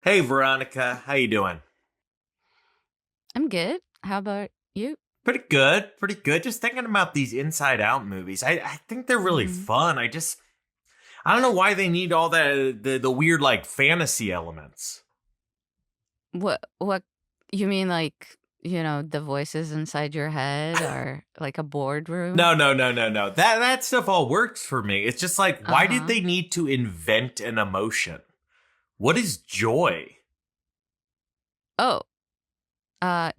Hey Veronica, how you doing? I'm good. How about you? Pretty good, pretty good. Just thinking about these Inside Out movies. I think they're really Hmm. fun. I don't know why they need all the weird like fantasy elements. What you mean the voices inside your head are like a boardroom? No. That stuff all works for me. It's just like, why did Uh-huh. they need to invent an emotion? What is joy? Oh,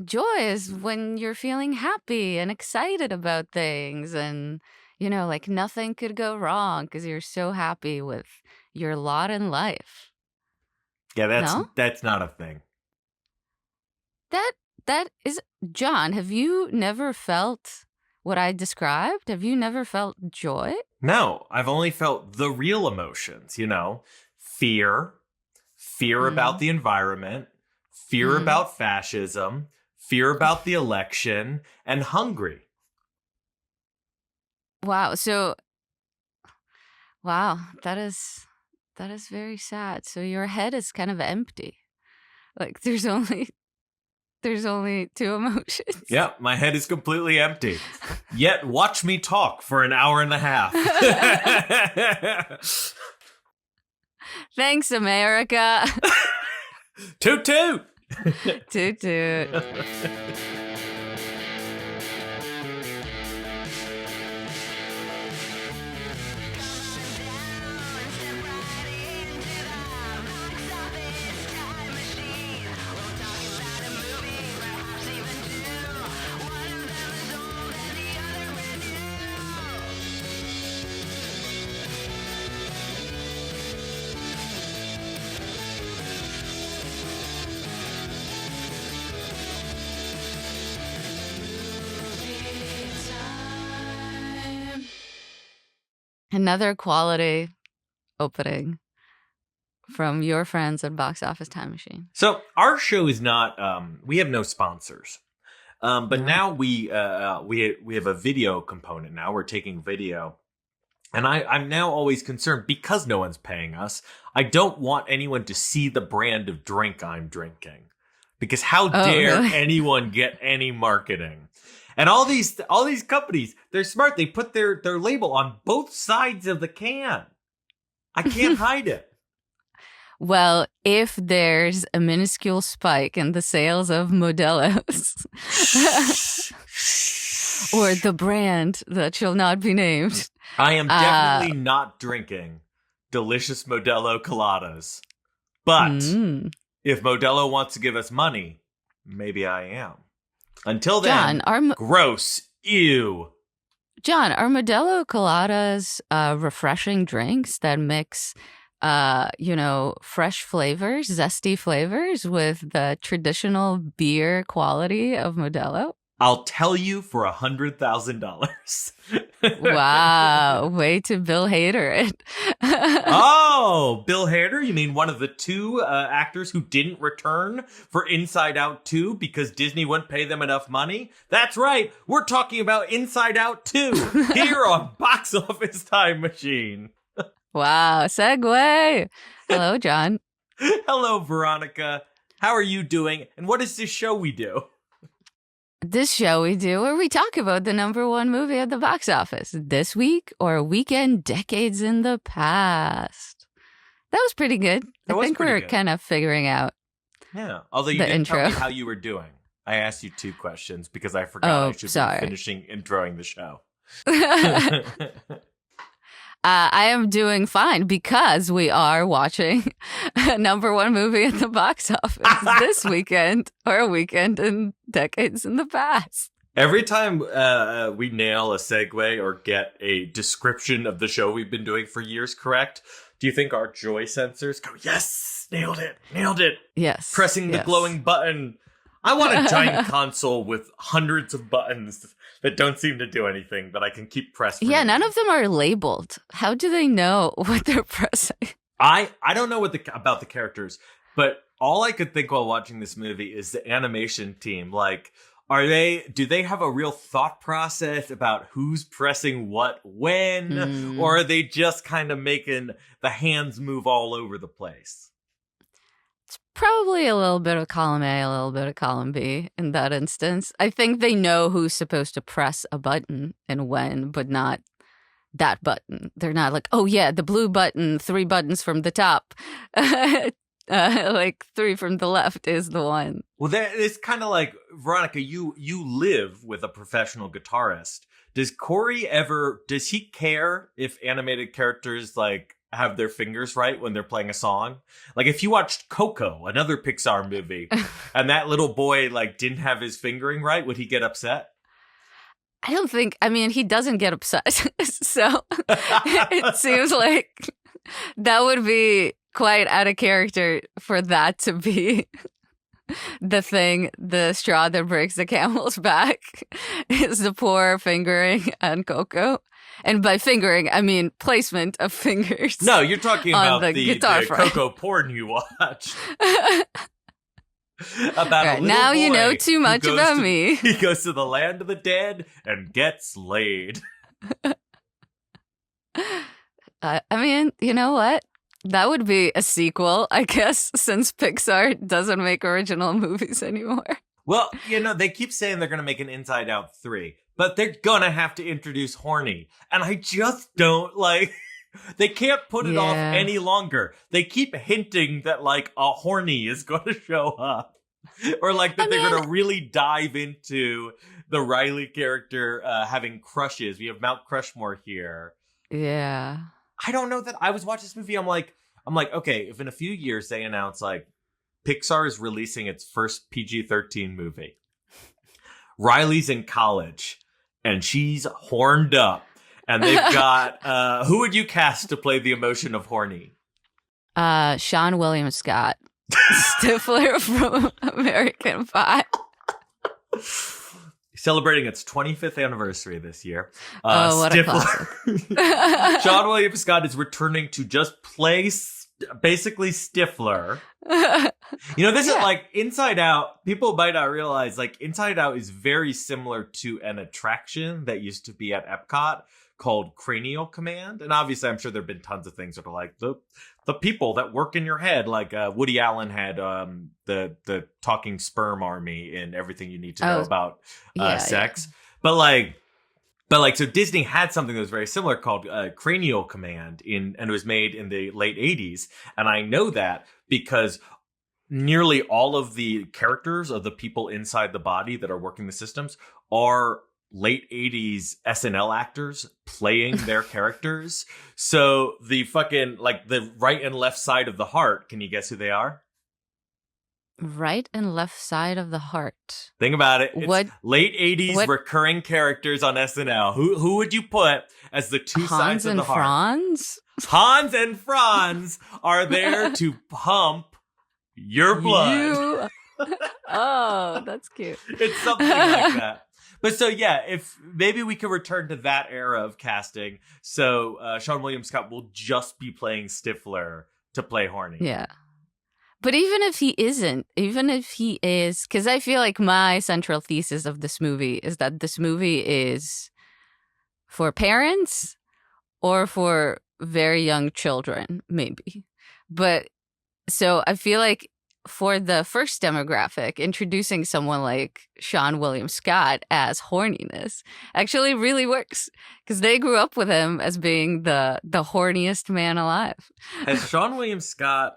joy is when you're feeling happy and excited about things and like nothing could go wrong because you're so happy with your lot in life. Yeah, that's No? that's not a thing. That that is John, have you never felt what I described? Have you never felt joy? No, I've only felt the real emotions, fear, fear about Mm. the environment, fear Mm. about fascism, fear about the election, and hungry. Wow. Wow, that is very sad. So your head is kind of empty. Like there's only two emotions. Yep, my head is completely empty. Yet watch me talk for an hour and a half. Thanks, America. Toot toot! Toot toot. Another quality opening from your friends at Box Office Time Machine. So our show is not. We have no sponsors. But No. now we have a video component. Now we're taking video, and I'm now always concerned because no one's paying us. I don't want anyone to see the brand of drink I'm drinking, because how Oh, dare really? anyone get any marketing? And all these companies, they're smart. They put their label on both sides of the can. I can't hide it. Well, if there's a minuscule spike in the sales of Modelo's or the brand that shall not be named, I am uh, definitely not drinking delicious Modelo coladas. But mm, if Modelo wants to give us money, maybe I am. Until John, then, are gross. Ew. John, are Modelo coladas refreshing drinks that mix, fresh flavors, zesty flavors with the traditional beer quality of Modelo? I'll tell you for $100,000. Wow, way to Bill Hader it. Oh, Bill Hader? You mean one of the two actors who didn't return for Inside Out 2 because Disney wouldn't pay them enough money? That's right. We're talking about Inside Out 2 here on Box Office Time Machine. Wow, segue. Hello, John. Hello, Veronica. How are you doing? And what is this show we do? This show we do where we talk about the number one movie at the box office this week or a weekend decades in the past. That was pretty good. I That was think pretty we're good. kind of figuring out Yeah. Although you the didn't tell intro. me how you were doing. I asked you two questions because I forgot I Oh, should be sorry. finishing introing the show. I am doing fine because we are watching a number one movie at the box office this weekend or a weekend in decades in the past. Every time we nail a segue or get a description of the show we've been doing for years correct, do you think our joy sensors go, yes, nailed it, Yes. pressing the yes. glowing button? I want a giant console with hundreds of buttons that don't seem to do anything, but I can keep pressing. Yeah, none of them are labeled. How do they know what they're pressing? I don't know about the characters, but all I could think while watching this movie is the animation team. Like, do they have a real thought process about who's pressing what when, or are they just kind of making the hands move all over the place? It's probably a little bit of column A, a little bit of column B in that instance. I think they know who's supposed to press a button and when, but not that button. They're not like, oh yeah, the blue button, 3 buttons from the top. Like 3 from the left is the one. Well, it's kind of like, Veronica, you live with a professional guitarist. Does he care if animated characters like have their fingers right when they're playing a song? Like if you watched Coco, another Pixar movie, and that little boy like didn't have his fingering right, would he get upset? I mean, he doesn't get upset. So it seems like that would be quite out of character for that to be the thing, the straw that breaks the camel's back is the poor fingering on Coco. And by fingering, I mean placement of fingers. No, you're talking about the frame. Coco porn you watch. About right, now you know too much about me. He goes to the land of the dead and gets laid. I mean, you know what? That would be a sequel, I guess, since Pixar doesn't make original movies anymore. Well, they keep saying they're going to make an Inside Out 3, but they're going to have to introduce Horny. And I just don't they can't put it off any longer. They keep hinting that a Horny is going to show up. Or they're going to really dive into the Riley character having crushes. We have Mount Crushmore here. Yeah. I don't know that I was watching this movie. I'm like, okay, if in a few years they announce Pixar is releasing its first PG-13 movie, Riley's in college and she's horned up, and they've got who would you cast to play the emotion of horny? Sean William Scott, Stifler from American Pie. Celebrating its 25th anniversary this year. What a classic. Sean William Scott is returning to just play basically Stifler. This is Inside Out. People might not realize Inside Out is very similar to an attraction that used to be at Epcot called Cranial Command. And obviously I'm sure there have been tons of things that are the people that work in your head, Woody Allen had the talking sperm army in Everything You Need to Know About Sex. Yeah. But so Disney had something that was very similar called Cranial Command and it was made in the late 80s. And I know that because nearly all of the characters of the people inside the body that are working the systems are late 80s SNL actors playing their characters. So the fucking the right and left side of the heart, can you guess who they are? Right and left side of the heart. Think about it. It's late 80s recurring characters on SNL. Who would you put as the two sides of the heart? Franz? Hans and Franz are there to pump your blood. Oh, that's cute. It's something like that. But so, if maybe we could return to that era of casting. So Sean William Scott will just be playing Stifler to play Horny. Yeah. But even if he isn't, even if he is, because I feel like my central thesis of this movie is that this movie is for parents or for very young children, maybe. But so I feel like for the first demographic, introducing someone like Sean William Scott as horniness actually really works because they grew up with him as being the horniest man alive. Has Sean William Scott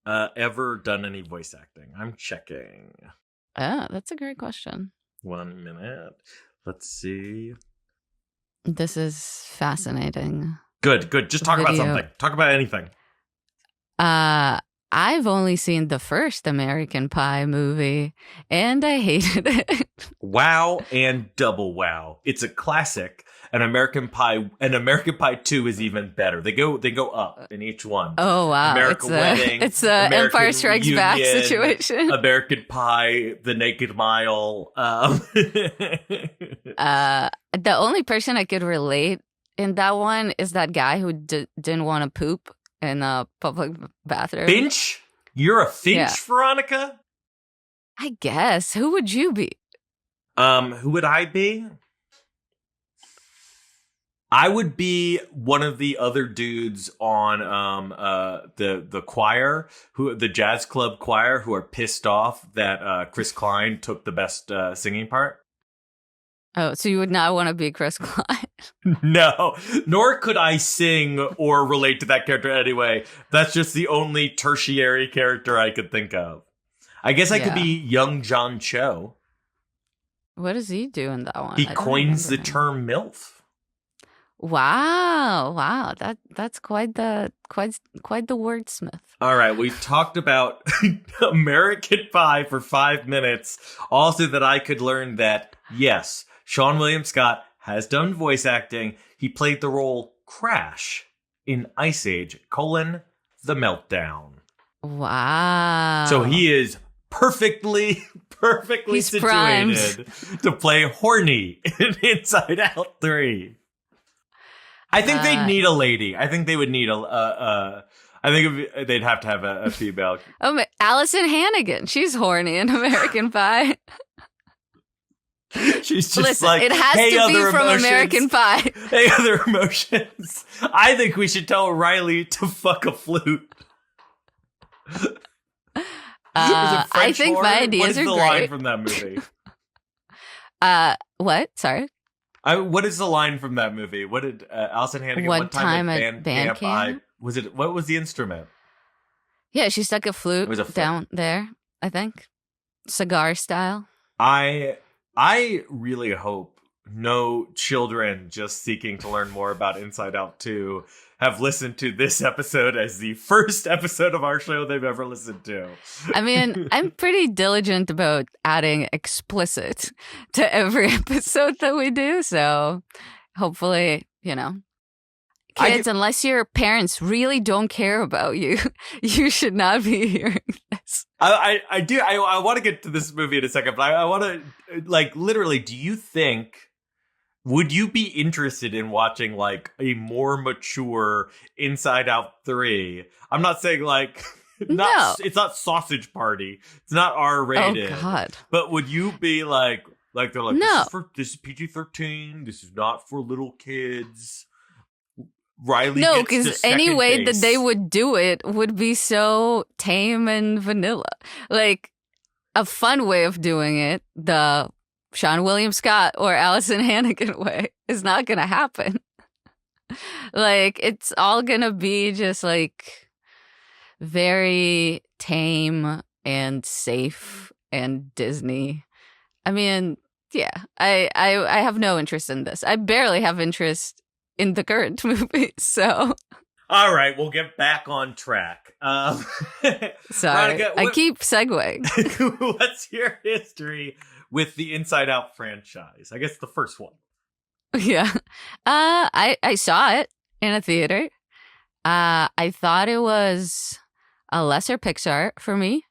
ever done any voice acting? I'm checking. That's a great question. 1 minute. Let's see. This is fascinating. Good. Just talk about something. Talk about anything. I've only seen the first American Pie movie, and I hated it. Wow and double wow. It's a classic. And American Pie 2 is even better. They go up in each one. Oh wow! Wedding. It's a Empire Strikes Union, Back situation. American Pie, The Naked Mile. The only person I could relate in that one is that guy who didn't want to poop in a public bathroom. Finch? You're a Finch, Veronica? I guess. Who would you be? Who would I be? I would be one of the other dudes on the choir, the jazz club choir, who are pissed off that Chris Klein took the best singing part. Oh, so you would not want to be Chris Klein? No, nor could I sing or relate to that character anyway. That's just the only tertiary character I could think of. I guess I could be young John Cho. What does he do in that one? He coins the term MILF. Wow, that's quite the wordsmith. All right, we've talked about American Pie for 5 minutes, also that I could learn that, yes, Seann William Scott has done voice acting. He played the role Crash in Ice Age, The Meltdown. Wow. So he is perfectly He's situated to play Horny in Inside Out 3. I think they'd need a lady. I think they would need I think they'd have to have a female. Oh, Allison Hannigan. She's horny in American Pie. She's just like, it has hey, to be from emotions. American Pie. Hey, other emotions. I think we should tell Riley to fuck a flute. I think horn? my ideas are great. What is the line from that movie? What? Sorry. What is the line from that movie? What did Allison Hannigan? One time at band camp? What was the instrument? Yeah, she stuck a flute down there, I think. Cigar style. I really hope no children just seeking to learn more about Inside Out 2 have listened to this episode as the first episode of our show they've ever listened to. I mean, I'm pretty diligent about adding explicit to every episode that we do, so hopefully, kids, unless your parents really don't care about you, you should not be hearing this. I do. I want to get to this movie in a second, but I want to, literally, do you think, would you be interested in watching, a more mature Inside Out 3? I'm not saying, no. It's not Sausage Party. It's not R-rated. Oh, God. But would you be they're like, no. This is PG-13. This is not for little kids. Riley no, because any way that they would do it would be so tame and vanilla. A fun way of doing it, the Seann William Scott or Allison Hannigan way, is not going to happen. It's all going to be just very tame and safe and Disney. I mean, yeah, I have no interest in this. I barely have interest in the current movie, so. All right, we'll get back on track. Sorry, Veronica, I keep segueing. What's your history with the Inside Out franchise? I guess the first one. Yeah. I saw it in a theater. I thought it was a lesser Pixar for me.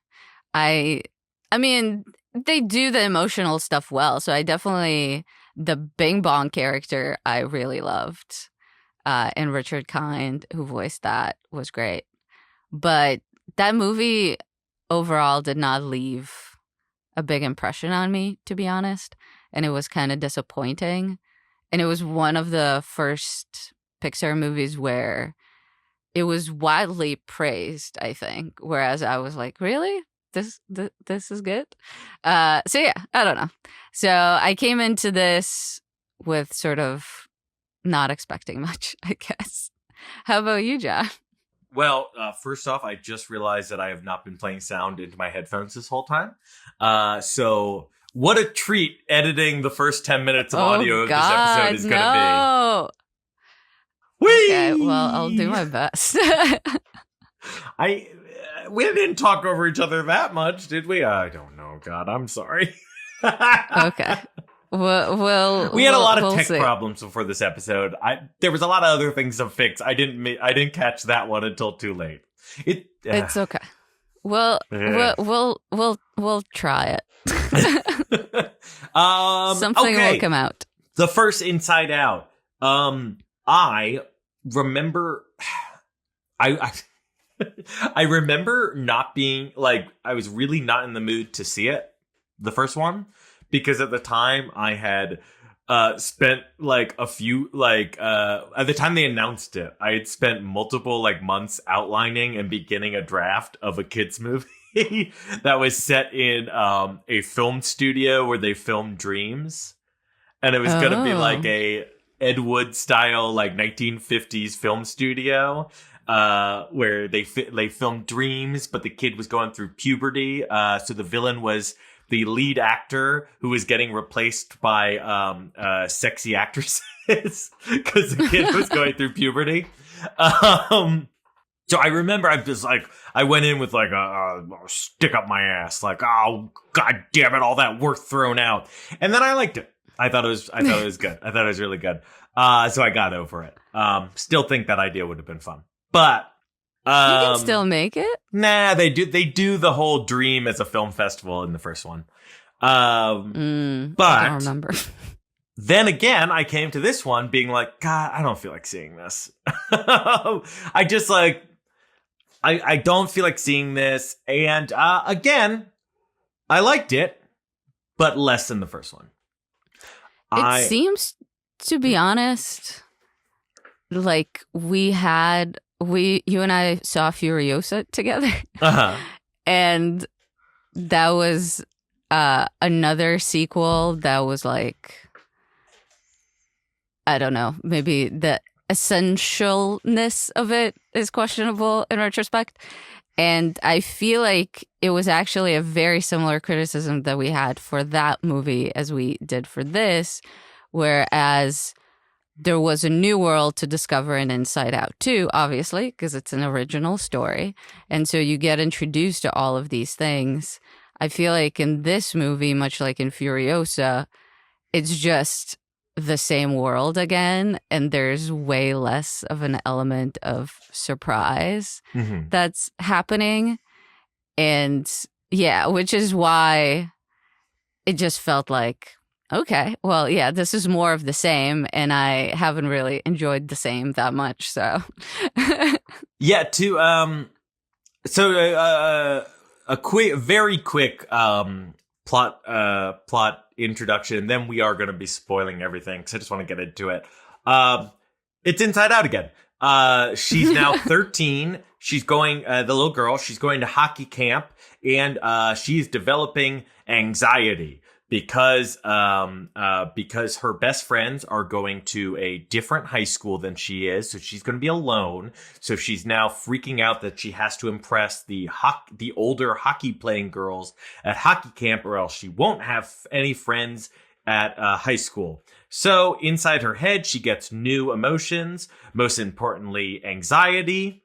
I mean, they do the emotional stuff well, so the Bing Bong character I really loved. And Richard Kind, who voiced that, was great. But that movie overall did not leave a big impression on me, to be honest. And it was kind of disappointing. And it was one of the first Pixar movies where it was widely praised, I think. Whereas I was like, really? This is good? So yeah, I don't know. So I came into this with sort of not expecting much, I guess. How about you, John? Well, first off, I just realized that I have not been playing sound into my headphones this whole time. So what a treat editing the first 10 minits of audio of this episode is going to be. Whee! Okay, well, I'll do my best. We didn't talk over each other that much, did we? I don't know. God, I'm sorry. Okay. We had a lot of tech problems before this episode. There was a lot of other things to fix. I didn't catch that one until too late. It's okay. We'll try it. Something will come out. The first Inside Out. I remember. I remember not being I was really not in the mood to see it, the first one, because at the time I had spent like a few at the time they announced it, I had spent multiple like months outlining and beginning a draft of a kids movie that was set in a film studio where they filmed Dreams, and it was gonna be like a Ed Wood style like 1950s film studio where they filmed Dreams, but the kid was going through puberty, so the villain was the lead actor who was getting replaced by sexy actresses because the kid was going through puberty. So I remember I'm just like, I went in with like a stick up my ass, like, oh, God damn it, all that work thrown out. And then I liked it. I thought it was good. I thought it was really good. So I got over it. Still think that idea would have been fun. But you can still make it. Nah, they do the whole Dream as a film festival in the first one. But I don't remember. Then again, I came to this one being like, God, I don't feel like seeing this. I just like, I don't feel like seeing this. And again, I liked it, but less than the first one. It seems, to be honest, like you and I saw Furiosa together. And that was another sequel that was like, I don't know, maybe the essentialness of it is questionable in retrospect. And I feel like it was actually a very similar criticism that we had for that movie as we did for this, whereas there was a new world to discover in Inside Out too, obviously, because it's an original story. And so you get introduced to all of these things. I feel like in this movie, much like in Furiosa, it's just the same world again, and there's way less of an element of surprise that's happening. And yeah, which is why it just felt like, okay, well, yeah, this is more of the same, and I haven't really enjoyed the same that much, so. Yeah, a very quick plot introduction, then we are going to be spoiling everything, because I just want to get into it. It's Inside Out again. She's now 13. She's going, the little girl, she's going to hockey camp, and she's developing anxiety because her best friends are going to a different high school than she is, so she's going to be alone. So she's now freaking out that she has to impress the older hockey playing girls at hockey camp, or else she won't have any friends at high school. So inside her head, she gets new emotions, most importantly, anxiety.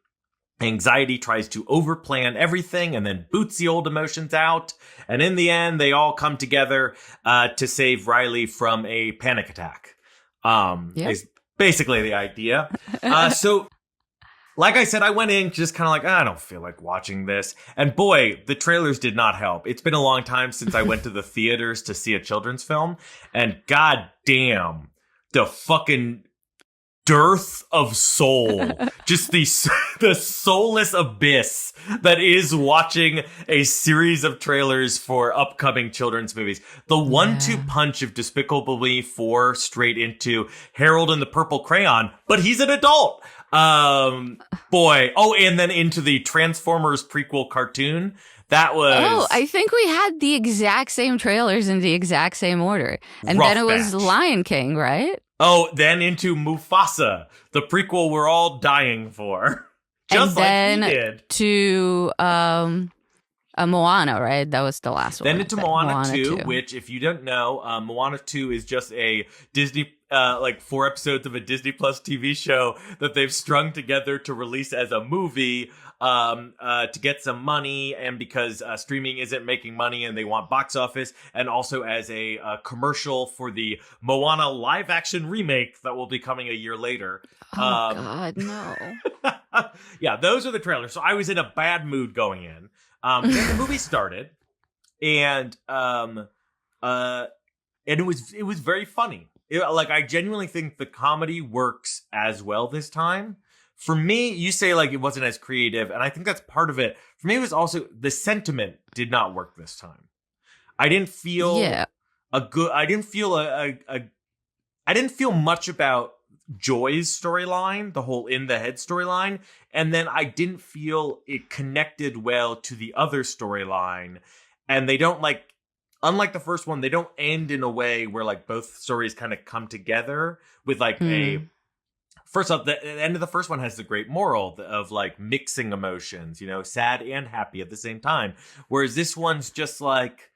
Anxiety tries to overplan everything and then boots the old emotions out. And in the end, they all come together to save Riley from a panic attack. Is basically the idea. So, like I said, I went in just kind of like, I don't feel like watching this. And boy, the trailers did not help. It's been a long time since I went to the theaters to see a children's film. And god damn, the fucking dearth of soul, just the soulless abyss that is watching a series of trailers for upcoming children's movies. The 1-2 punch of Despicable Me 4 straight into Harold and the Purple Crayon, but he's an adult. Boy. Oh, and then into the Transformers prequel cartoon. That was... Oh, I think we had the exact same trailers in the exact same order. And then it was Lion King, right? Oh, then into Mufasa, the prequel we're all dying for. Just and like he did. To Moana, right? That was the last one. Then into Moana 2, which, if you don't know, Moana 2 is just a Disney, 4 episodes of a Disney Plus TV show that they've strung together to release as a movie to get some money, and because streaming isn't making money and they want box office, and also as a commercial for the Moana live action remake that will be coming a year later. Oh, God, no. Yeah, those are the trailers. So I was in a bad mood going in. Then the movie started, and it was very funny. I genuinely think the comedy works as well this time. For me, you say like it wasn't as creative, and I think that's part of it. For me, it was also the sentiment did not work this time. I didn't feel a I didn't feel much about Joy's storyline, the whole in the head storyline, and then I didn't feel it connected well to the other storyline. And they don't unlike the first one, they don't end in a way where like both stories kind of come together with like first off, the end of the first one has the great moral of like mixing emotions, you know, sad and happy at the same time. Whereas this one's just like,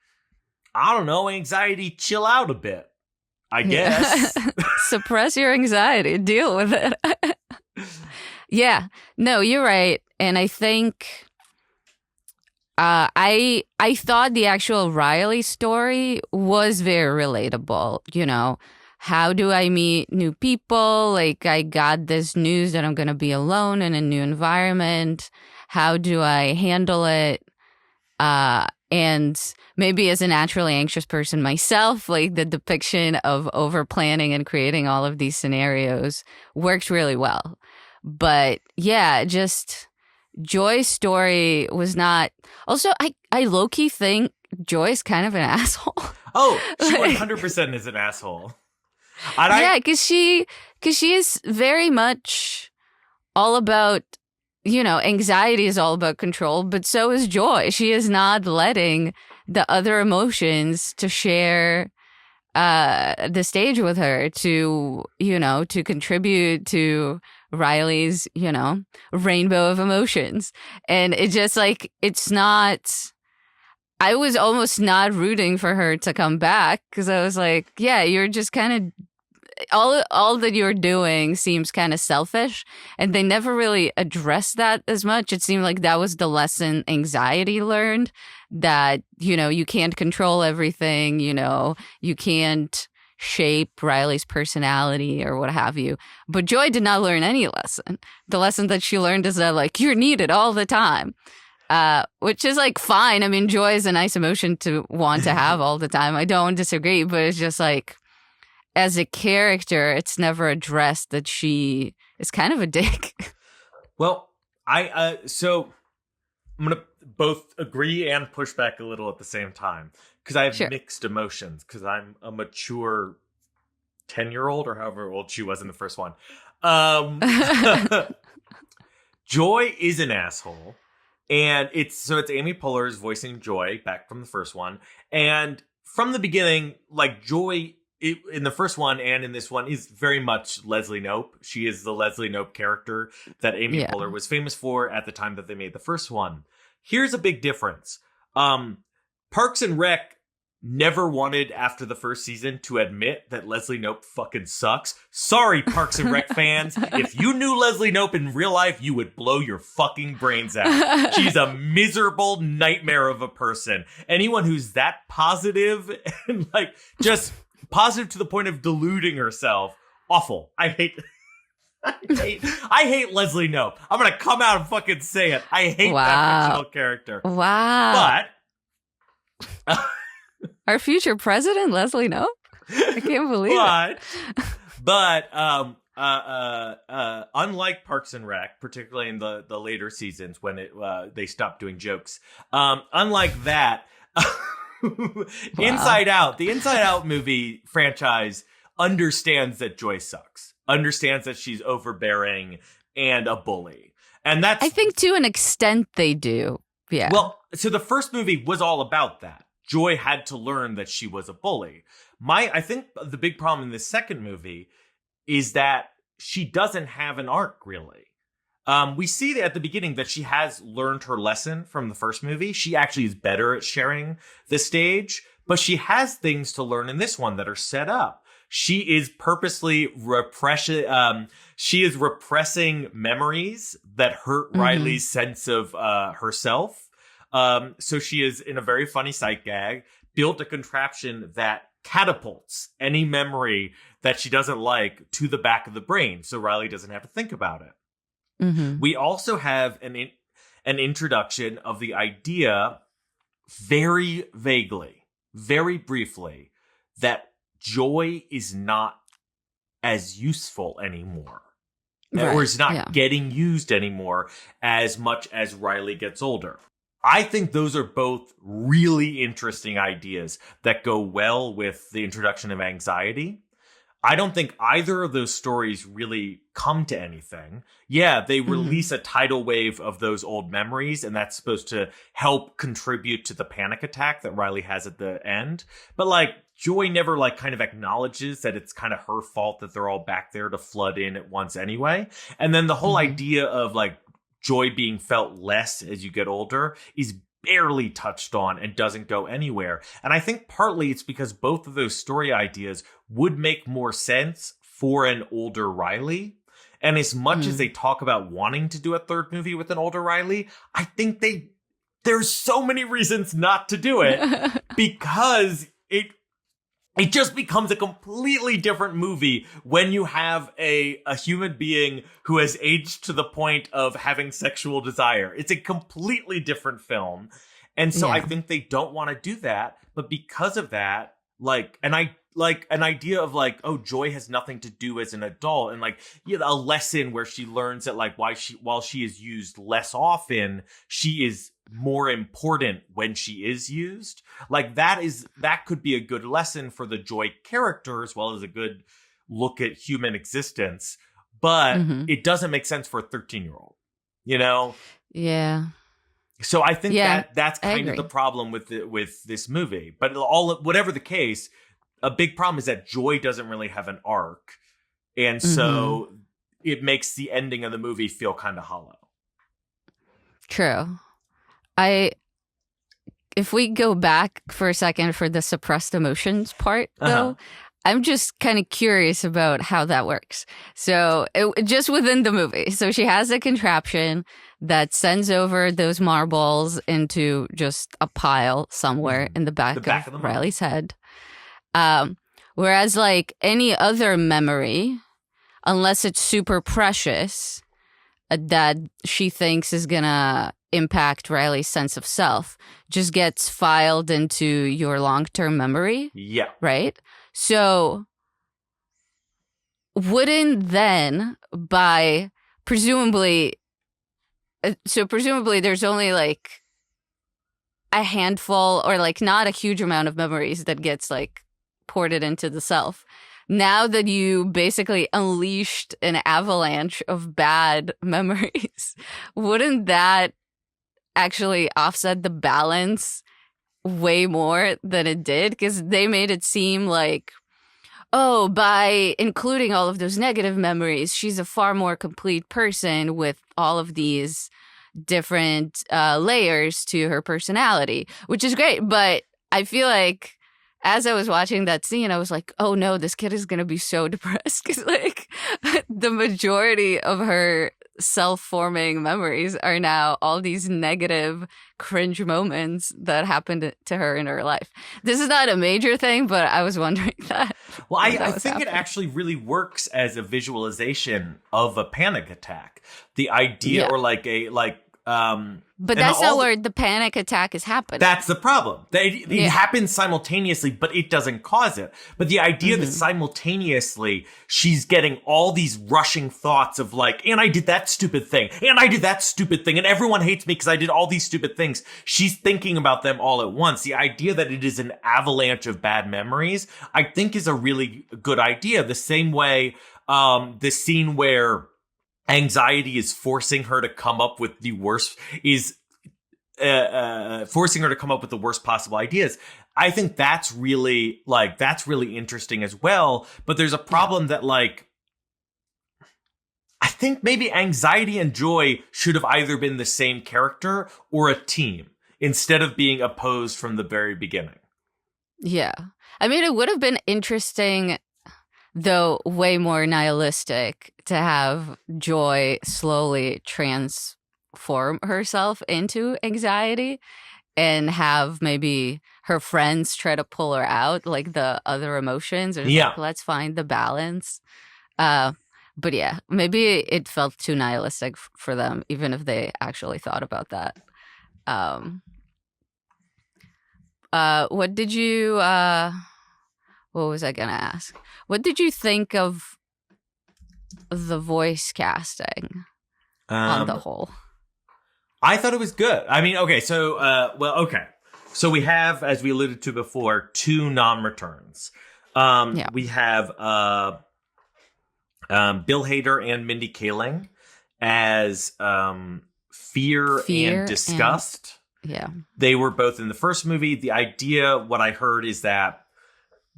I don't know, anxiety, chill out a bit, I guess. Suppress your anxiety, deal with it. Yeah, no, you're right. And I think I thought the actual Riley story was very relatable, you know. How do I meet new people? Like, I got this news that I'm going to be alone in a new environment. How do I handle it? And maybe as a naturally anxious person myself, like the depiction of over planning and creating all of these scenarios worked really well. But yeah, just Joy's story was not. Also, I low-key think Joy's kind of an asshole. Oh, she 100% is an asshole. Yeah, because she is very much all about, you know, anxiety is all about control, but so is Joy. She is not letting the other emotions to share the stage with her, to, you know, to contribute to Riley's, you know, rainbow of emotions. And it just like, it's not, I was almost not rooting for her to come back because I was like, yeah, you're just kind of, all that you're doing seems kind of selfish, and they never really addressed that as much. It seemed like that was the lesson anxiety learned, that, you know, you can't control everything, you know, you can't shape Riley's personality or what have you. But Joy did not learn any lesson. The lesson that she learned is that, like, you're needed all the time. Which is like fine. I mean, joy is a nice emotion to want to have all the time. I don't disagree, but it's just like, as a character, it's never addressed that she is kind of a dick. Well, so I'm gonna both agree and push back a little at the same time because I have mixed emotions because I'm a mature 10-year-old or however old she was in the first one. Joy is an asshole. And it's Amy Poehler's voicing Joy back from the first one. And from the beginning, like Joy in the first one and in this one is very much Leslie Knope. She is the Leslie Knope character that Amy Poehler was famous for at the time that they made the first one. Here's a big difference. Parks and Rec never wanted, after the first season, to admit that Leslie Knope fucking sucks. Sorry, Parks and Rec fans. If you knew Leslie Knope in real life, you would blow your fucking brains out. She's a miserable nightmare of a person. Anyone who's that positive and like just positive to the point of deluding herself, awful. I hate Leslie Knope. I'm gonna come out and fucking say it. I hate that fictional character. Wow. But our future president, Leslie Knope? I can't believe it. But unlike Parks and Rec, particularly in the later seasons when they stopped doing jokes, unlike that, Inside Out, the Inside Out movie franchise understands that Joy sucks, understands that she's overbearing and a bully. And that's, I think to an extent they do. Yeah. Well, so the first movie was all about that. Joy had to learn that she was a bully. I think the big problem in this second movie is that she doesn't have an arc, really. We see at the beginning that she has learned her lesson from the first movie. She actually is better at sharing the stage, but she has things to learn in this one that are set up. She is purposely repressing memories that hurt Riley's sense of herself. So she is, in a very funny sight gag, built a contraption that catapults any memory that she doesn't like to the back of the brain, so Riley doesn't have to think about it. We also have an introduction of the idea, very vaguely, very briefly, that Joy is not as useful anymore. Right. Or is not getting used anymore as much as Riley gets older. I think those are both really interesting ideas that go well with the introduction of anxiety. I don't think either of those stories really come to anything. Yeah, they release a tidal wave of those old memories, and that's supposed to help contribute to the panic attack that Riley has at the end. But like, Joy never like kind of acknowledges that it's kind of her fault that they're all back there to flood in at once anyway. And then the whole idea of like joy being felt less as you get older is barely touched on and doesn't go anywhere. And I think partly it's because both of those story ideas would make more sense for an older Riley. And as much as they talk about wanting to do a third movie with an older Riley, I think there's so many reasons not to do it because it just becomes a completely different movie when you have a human being who has aged to the point of having sexual desire. It's a completely different film. And so I think they don't want to do that. But because of that, like an idea of like, oh, joy has nothing to do as an adult. And like, a lesson where she learns that like while she is used less often, she is more important when she is used. Like that could be a good lesson for the Joy character as well as a good look at human existence, but it doesn't make sense for a 13-year-old, Yeah. So I think that's kind of the problem with this movie. But whatever the case, a big problem is that Joy doesn't really have an arc, and so it makes the ending of the movie feel kind of hollow. True. If we go back for a second for the suppressed emotions part, though, I'm just kind of curious about how that works. So just within the movie. So she has a contraption that sends over those marbles into just a pile somewhere in the back of Riley's head. Whereas like any other memory, unless it's super precious, that she thinks is gonna impact Riley's sense of self, just gets filed into your long-term memory. Yeah. Right? So wouldn't then presumably there's only like a handful or like not a huge amount of memories that gets like ported into the self. Now that you basically unleashed an avalanche of bad memories, wouldn't that actually offset the balance way more than it did? Because they made it seem like, oh, by including all of those negative memories, she's a far more complete person with all of these different layers to her personality, which is great. But I feel like as I was watching that scene, I was like, oh no, this kid is going to be so depressed because like the majority of her self-forming memories are now all these negative cringe moments that happened to her in her life. This is not a major thing, but I was wondering that. Well, I think it actually really works as a visualization of a panic attack. The idea or but that's not where the panic attack is happening. That's the problem. It happens simultaneously, but it doesn't cause it. But the idea that simultaneously she's getting all these rushing thoughts of like, and I did that stupid thing, and I did that stupid thing, and everyone hates me because I did all these stupid things. She's thinking about them all at once. The idea that it is an avalanche of bad memories, I think is a really good idea. The same way, the scene where anxiety is forcing her to come up with the worst possible ideas. I think that's really interesting as well. But there's a problem that like, I think maybe anxiety and joy should have either been the same character or a team instead of being opposed from the very beginning. Yeah. I mean, it would have been interesting, though way more nihilistic, to have Joy slowly transform herself into anxiety and have maybe her friends try to pull her out, like the other emotions. Or like, let's find the balance. But yeah, maybe it felt too nihilistic for them, even if they actually thought about that. What did you... what was I going to ask? What did you think of the voice casting on the whole? I thought it was good. I mean, okay, so, So we have, as we alluded to before, 2 non-returns. Yeah. We have Bill Hader and Mindy Kaling as Fear and Disgust. Yeah. They were both in the first movie. The idea, what I heard, is that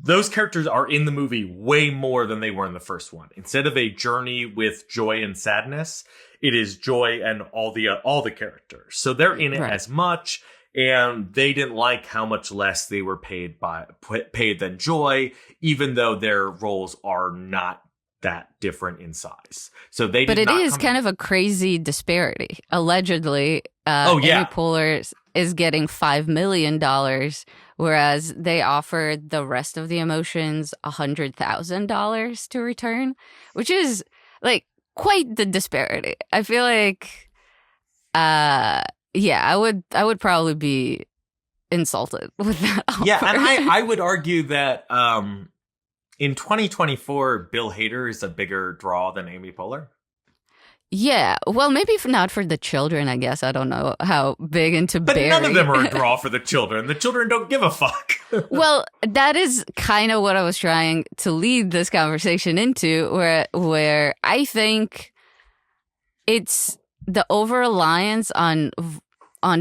those characters are in the movie way more than they were in the first one. Instead of a journey with joy and sadness, it is joy and all the characters. So they're in it as much, and they didn't like how much less they were paid than Joy, even though their roles are not that different in size. So they did. But it is kind of a crazy disparity. Allegedly, Amy Poehler is getting $5 million, whereas they offered the rest of the emotions $100,000 to return, which is like quite the disparity. I feel like, I would probably be insulted with that offer. Yeah, and I would argue that in 2024, Bill Hader is a bigger draw than Amy Poehler. Yeah, well, maybe not for the children, I guess. I don't know how big into But Barry. none of them are a draw for the children. The children don't give a fuck. Well, that is kind of what I was trying to lead this conversation into, where I think it's the over-reliance on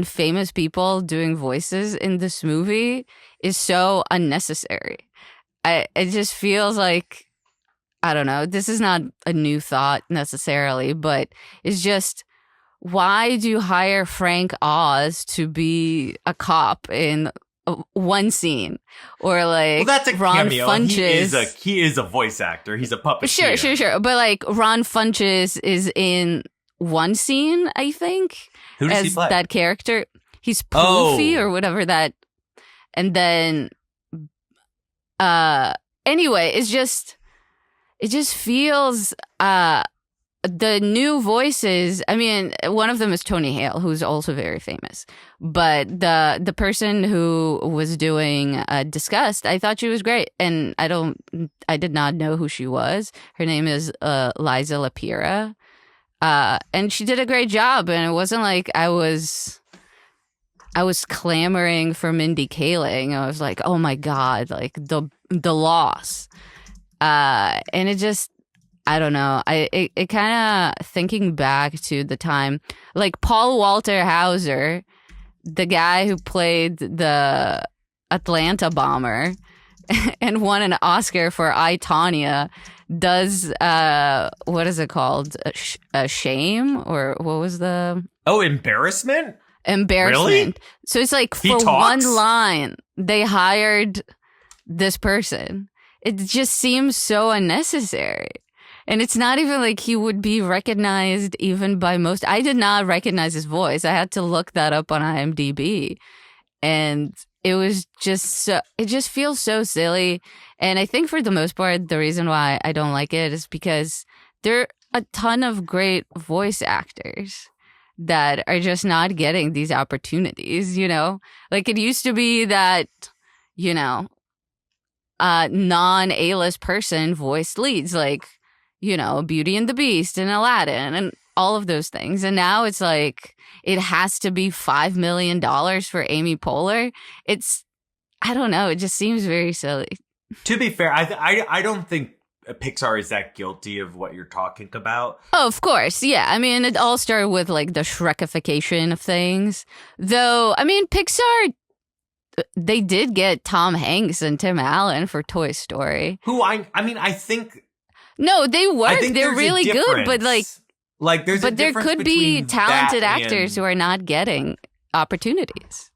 famous people doing voices in this movie is so unnecessary. It just feels like, I don't know, this is not a new thought necessarily, but it's just, why do you hire Frank Oz to be a cop in one scene? Or like, well, that's a Ron cameo. Funches. He is a voice actor. He's a puppeteer. Sure. But like, Ron Funches is in one scene, I think. Who does he play? That character. He's Poofy or whatever that. And then, anyway, it just feels, the new voices, I mean, one of them is Tony Hale, who's also very famous. But the person who was doing Disgust, I thought she was great. And I did not know who she was. Her name is Liza Lapira. And she did a great job. And it wasn't like I was clamoring for Mindy Kaling. I was like, oh my God, like the loss. And it just, I don't know. It kind of, thinking back to the time, like Paul Walter Hauser, the guy who played the Atlanta bomber and won an Oscar for I, Tonya, does, what is it called? Shame? Or what was the... Oh, Embarrassment? Really? So it's like, for one line, they hired this person. It just seems so unnecessary. And it's not even like he would be recognized even by most. I did not recognize his voice. I had to look that up on IMDb. And it was just it just feels so silly. And I think for the most part, the reason why I don't like it is because there are a ton of great voice actors that are just not getting these opportunities, you know? Like, it used to be that, you know, non-A-list person voiced leads, like, you know, Beauty and the Beast and Aladdin and all of those things. And now it's like, it has to be $5 million for Amy Poehler. I don't know, it just seems very silly. To be fair, I don't think Pixar is that guilty of what you're talking about. Oh, of course. Yeah. I mean, it all started with like the Shrekification of things. Though, I mean, Pixar, they did get Tom Hanks and Tim Allen for Toy Story. Who I think... No, they work. They're really good, but there's but there could be talented actors who are not getting opportunities.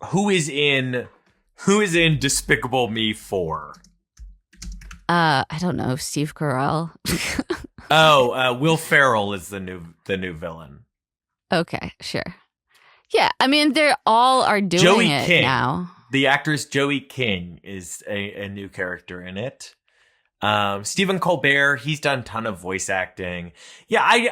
Who is in Despicable Me 4? I don't know, Steve Carell. Will Ferrell is the new villain. Okay, sure. Yeah, I mean, they all are doing Joey it King. now. The actress Joey King is a new character in it. Stephen Colbert, he's done a ton of voice acting. Yeah.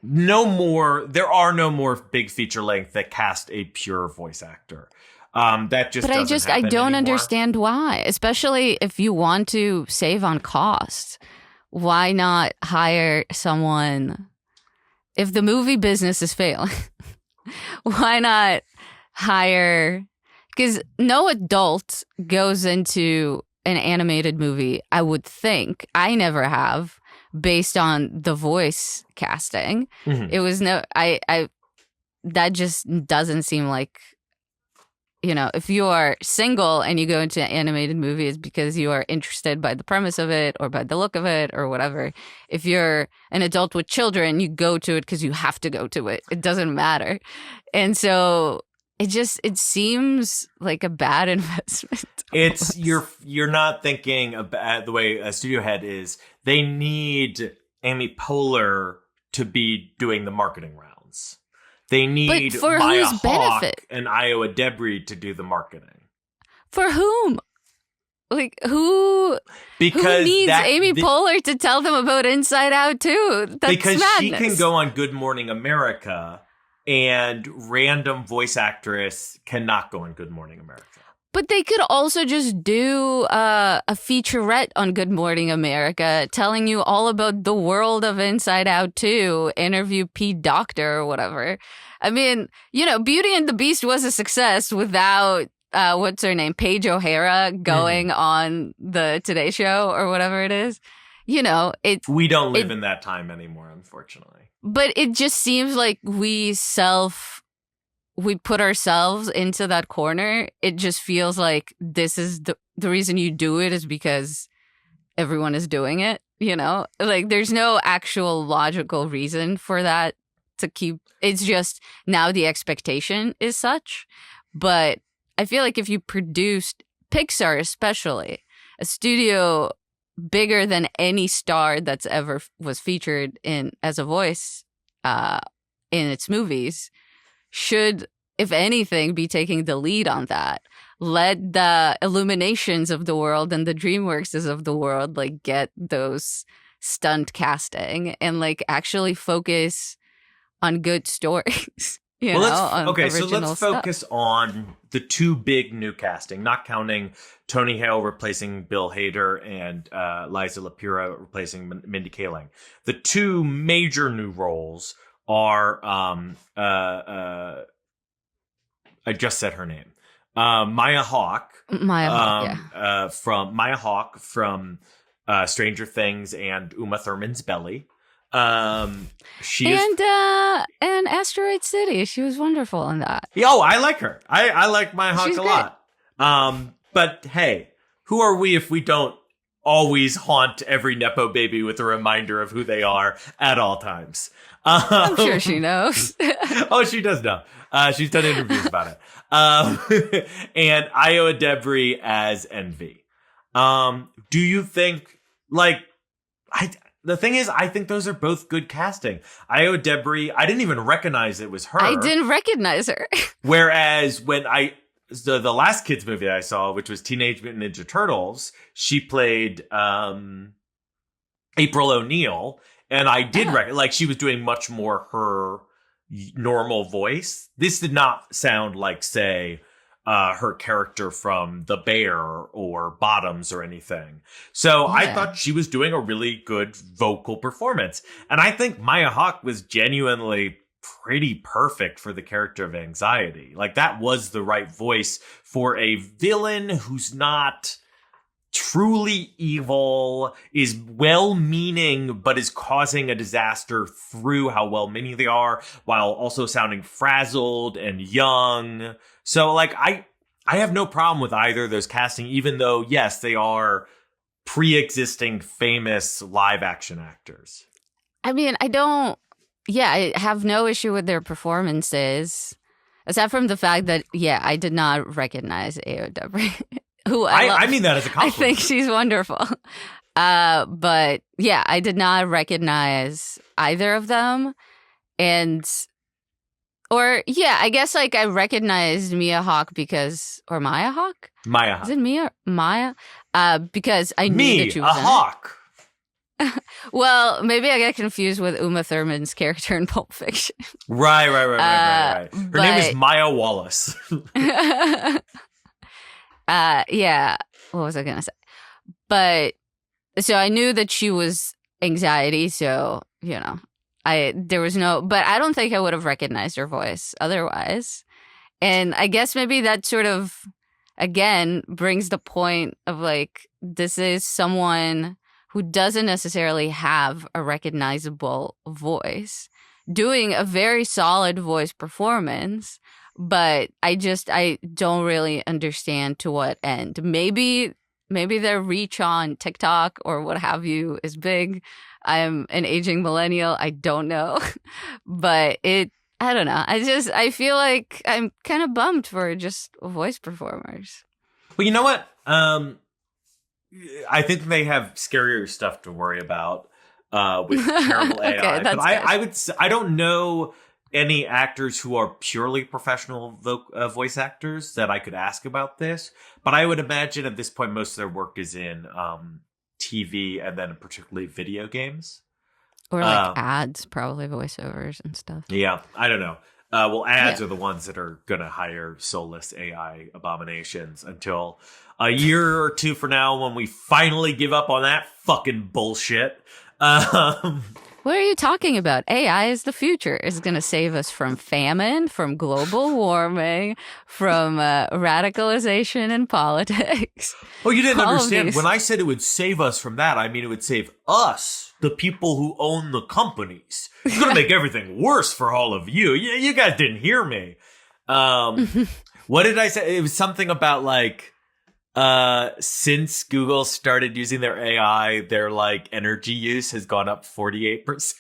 There are no more big feature length that cast a pure voice actor. That just doesn't happen I don't anymore. understand why, especially if you want to save on costs. Why not hire someone? If the movie business is failing, why not hire? Because no adult goes into an animated movie, I would think, I never have, based on the voice casting. Mhm. It was that just doesn't seem like, if you are single and you go into an animated movie, it's because you are interested by the premise of it or by the look of it or whatever. If you're an adult with children, you go to it because you have to go to it. It doesn't matter. And so it seems like a bad investment. It's you're not thinking about the way a studio head is. They need Amy Poehler to be doing the marketing rounds. They need But for Maya whose Hawke benefit? and Iowa Debris to do the marketing. For whom? Like, who needs Amy Poehler to tell them about Inside Out too? That's because madness. she can go on Good Morning America, and random voice actress cannot go on Good Morning America. But they could also just do a featurette on Good Morning America telling you all about the world of Inside Out 2, interview Pete Docter or whatever. I mean, Beauty and the Beast was a success without, what's her name, Paige O'Hara going on the Today Show or whatever it is. We don't live in that time anymore, unfortunately. But it just seems like we put ourselves into that corner. It just feels like this is the reason you do it is because everyone is doing it, Like, there's no actual logical reason for that to keep. It's just now the expectation is such. But I feel like if you produced Pixar, especially, a studio bigger than any star that's ever was featured in as a voice in its movies, should, if anything, be taking the lead on that. Let the Illuminations of the world and the DreamWorkses of the world get those stunt casting and actually focus on good stories. So let's focus on the two big new casting, not counting Tony Hale replacing Bill Hader and Liza Lapira replacing Mindy Kaling. The two major new roles are I just said her name. Maya Hawke. Maya Hawke from Stranger Things and Uma Thurman's Belly. And Asteroid City. She was wonderful in that. Oh, I like her. I like Maya Hawke a lot. But hey, who are we if we don't always haunt every Nepo baby with a reminder of who they are at all times? I'm sure she knows. Oh, she does know. She's done interviews about it. And Iowa Debris as Envy. Do you think, the thing is, I think those are both good casting. Iowa Debris, I didn't even recognize it was her. I didn't recognize her. Whereas when the last kids movie I saw, which was Teenage Mutant Ninja Turtles, she played April O'Neil. And I did she was doing much more her normal voice. This did not sound like, say, her character from The Bear or Bottoms or anything. So I thought she was doing a really good vocal performance. And I think Maya Hawke was genuinely pretty perfect for the character of Anxiety. That was the right voice for a villain who's not truly evil, is well-meaning, but is causing a disaster through how well-meaning they are, while also sounding frazzled and young. So, I have no problem with either of those casting, even though, yes, they are pre-existing famous live-action actors. I mean, I have no issue with their performances, aside from the fact that, I did not recognize Ayo Debris. Who I mean that as a compliment. I think she's wonderful. But I did not recognize either of them. I guess I recognized Maya Hawke or Maya Hawke? Maya Hawke. Is it Mia? Maya? Because I knew that she was a hawk. Well, maybe I get confused with Uma Thurman's character in Pulp Fiction. Right. Her name is Maya Wallace. What was I gonna say? But so I knew that she was Anxiety, so there was no, but I don't think I would have recognized her voice otherwise. And I guess maybe that sort of again brings the point of like, this is someone who doesn't necessarily have a recognizable voice doing a very solid voice performance, but I don't really understand to what end. Maybe their reach on TikTok or what have you is big. I'm an aging millennial. I don't know. But I don't know. I feel like I'm kind of bummed for just voice performers. Well, you know what? I think they have scarier stuff to worry about with terrible AI. Okay, but I don't know any actors who are purely professional voice actors that I could ask about this. But I would imagine at this point, most of their work is in TV and then particularly video games. Or like ads, probably voiceovers and stuff. Yeah, I don't know. Well, ads are the ones that are going to hire soulless AI abominations until a year or two from now when we finally give up on that fucking bullshit. What are you talking about? AI is the future. It's going to save us from famine, from global warming, from radicalization in politics. Oh, you didn't understand. When I said it would save us from that, I mean it would save us, the people who own the companies. It's going to make everything worse for all of you. You guys didn't hear me. What did I say? It was something about like, since Google started using their AI, their like energy use has gone up 48%.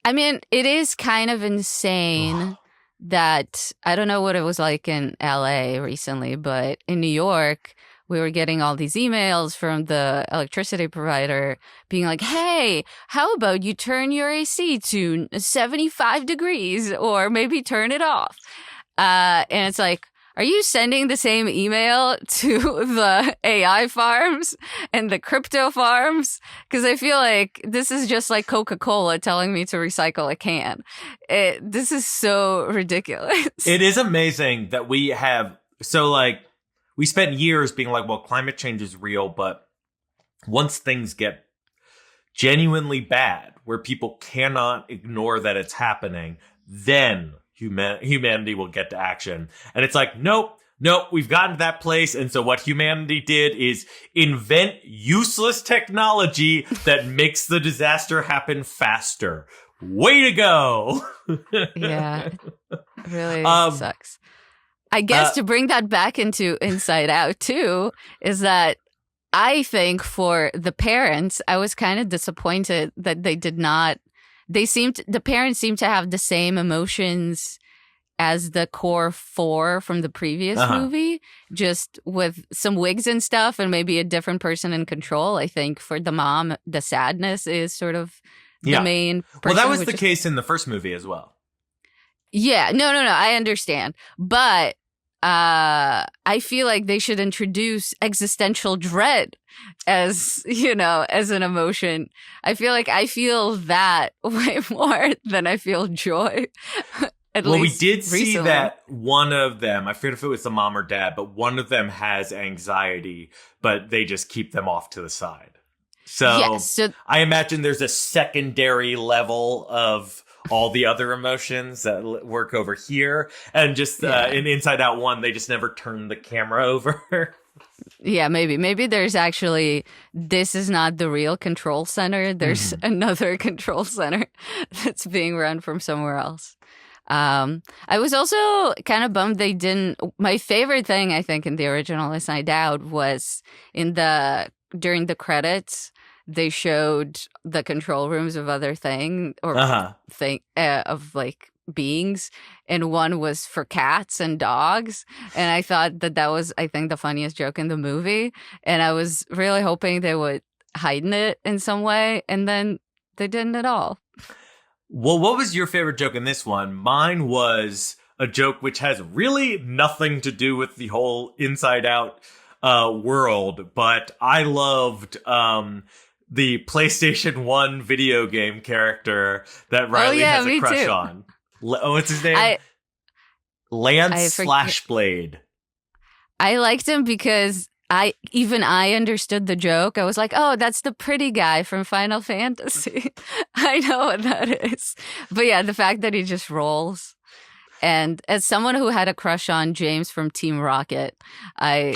I mean, it is kind of insane that I don't know what it was like in LA recently, but in New York, we were getting all these emails from the electricity provider being like, hey, how about you turn your AC to 75 degrees or maybe turn it off? And it's like, are you sending the same email to the AI farms and the crypto farms? Because I feel like this is just like Coca-Cola telling me to recycle a can. This is so ridiculous. It is amazing that we have... So, like, we spent years being like, well, climate change is real, but once things get genuinely bad, where people cannot ignore that it's happening, then humanity will get to action. And it's like, nope, we've gotten to that place. And so what humanity did is invent useless technology that makes the disaster happen faster. Way to go. Yeah, really sucks. I guess to bring that back into Inside Out too, is that I think for the parents, I was kind of disappointed that they did not. The parents seemed to have the same emotions as the core four from the previous movie, just with some wigs and stuff and maybe a different person in control. I think for the mom, the sadness is sort of the main person. Well, that was the case in the first movie as well. Yeah, no, I understand. But I feel like they should introduce existential dread as an emotion. I feel like I feel that way more than I feel joy. We did see that one of them, I forget if it was the mom or dad, but one of them has anxiety, but they just keep them off to the side. So I imagine there's a secondary level of all the other emotions that work over here. And just in Inside Out 1, they just never turn the camera over. Yeah, maybe there's actually, this is not the real control center. There's another control center that's being run from somewhere else. I was also kind of bummed they didn't. My favorite thing, I think, in the original Inside Out was during the credits, they showed the control rooms of other of like beings, and one was for cats and dogs, and I thought that was, I think, the funniest joke in the movie, and I was really hoping they would heighten it in some way, and then they didn't at all. Well, what was your favorite joke in this one? Mine was a joke which has really nothing to do with the whole Inside Out world, but I loved the PlayStation 1 video game character that Riley has a crush on. What's his name? Lance Slashblade. I liked him because I understood the joke. I was like, oh, that's the pretty guy from Final Fantasy. I know what that is. But yeah, the fact that he just rolls. And as someone who had a crush on James from Team Rocket, I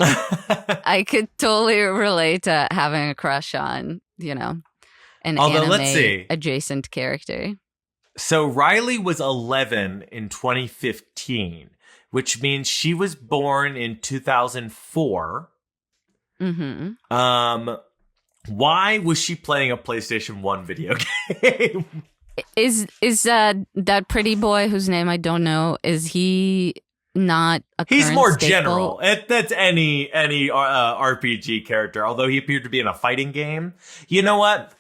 I could totally relate to having a crush on, an Although, let's anime see. adjacent character. So Riley was 11 in 2015, which means she was born in 2004. Mm-hmm. Why was she playing a PlayStation 1 video game? Is that pretty boy whose name I don't know, is he not a He's current more staple? general. That's any RPG character, although he appeared to be in a fighting game. You know what?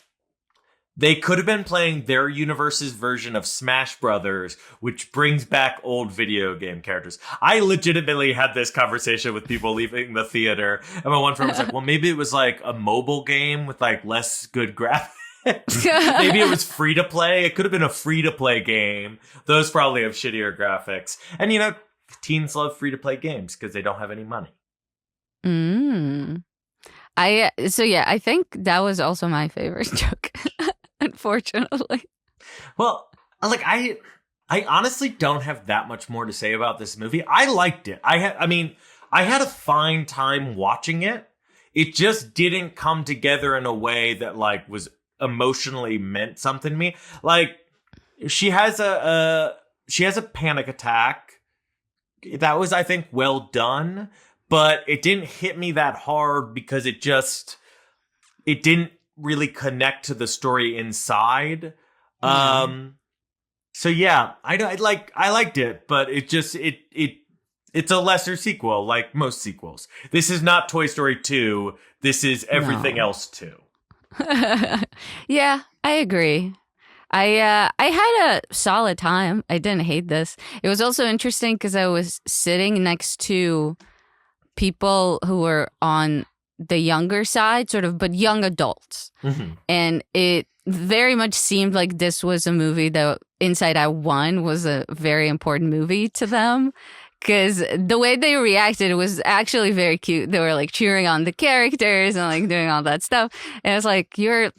They could have been playing their universe's version of Smash Brothers, which brings back old video game characters. I legitimately had this conversation with people leaving the theater, and my one friend was like, well, maybe it was like a mobile game with like less good graphics. Maybe it was free to play. It could have been a free to play game. Those probably have shittier graphics. And teens love free to play games because they don't have any money. I think that was also my favorite joke. Unfortunately. Well, I honestly don't have that much more to say about this movie. I liked it. I had a fine time watching it. It just didn't come together in a way that was emotionally meant something to me. She has a panic attack. That was, I think, well done, but it didn't hit me that hard because it didn't really connect to the story inside. So yeah, I liked it, but it's a lesser sequel, like most sequels. This is not Toy Story 2. This is everything else too. Yeah, I agree. I had a solid time. I didn't hate this. It was also interesting because I was sitting next to people who were on the younger side, sort of, but young adults. Mm-hmm. And it very much seemed like this was a movie that Inside Out 1 was a very important movie to them. Because the way they reacted was actually very cute. They were cheering on the characters and doing all that stuff. And it was you're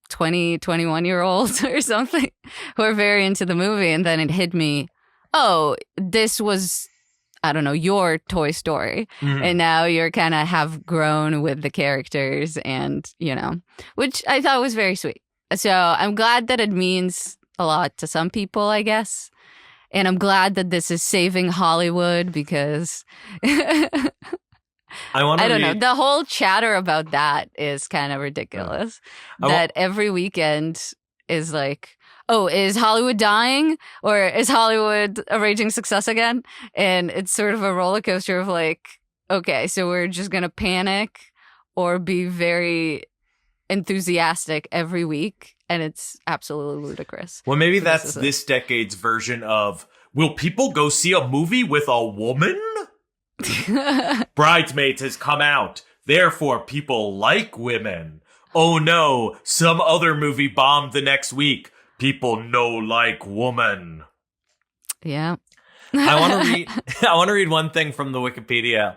20, 21-year-olds or something who are very into the movie. And then it hit me, oh, this was, I don't know, your Toy Story. Mm-hmm. And now you're kind of have grown with the characters and, which I thought was very sweet. So I'm glad that it means a lot to some people, I guess. And I'm glad that this is saving Hollywood because I don't know. The whole chatter about that is kind of ridiculous. That every weekend is oh, is Hollywood dying or is Hollywood a raging success again? And it's sort of a roller coaster of okay, so we're just going to panic or be very enthusiastic every week. And it's absolutely ludicrous. Well, maybe that's this decade's version of, will people go see a movie with a woman? Bridesmaids has come out. Therefore, people like women. Oh no, some other movie bombed the next week. People no like woman. Yeah. I want to read one thing from the Wikipedia.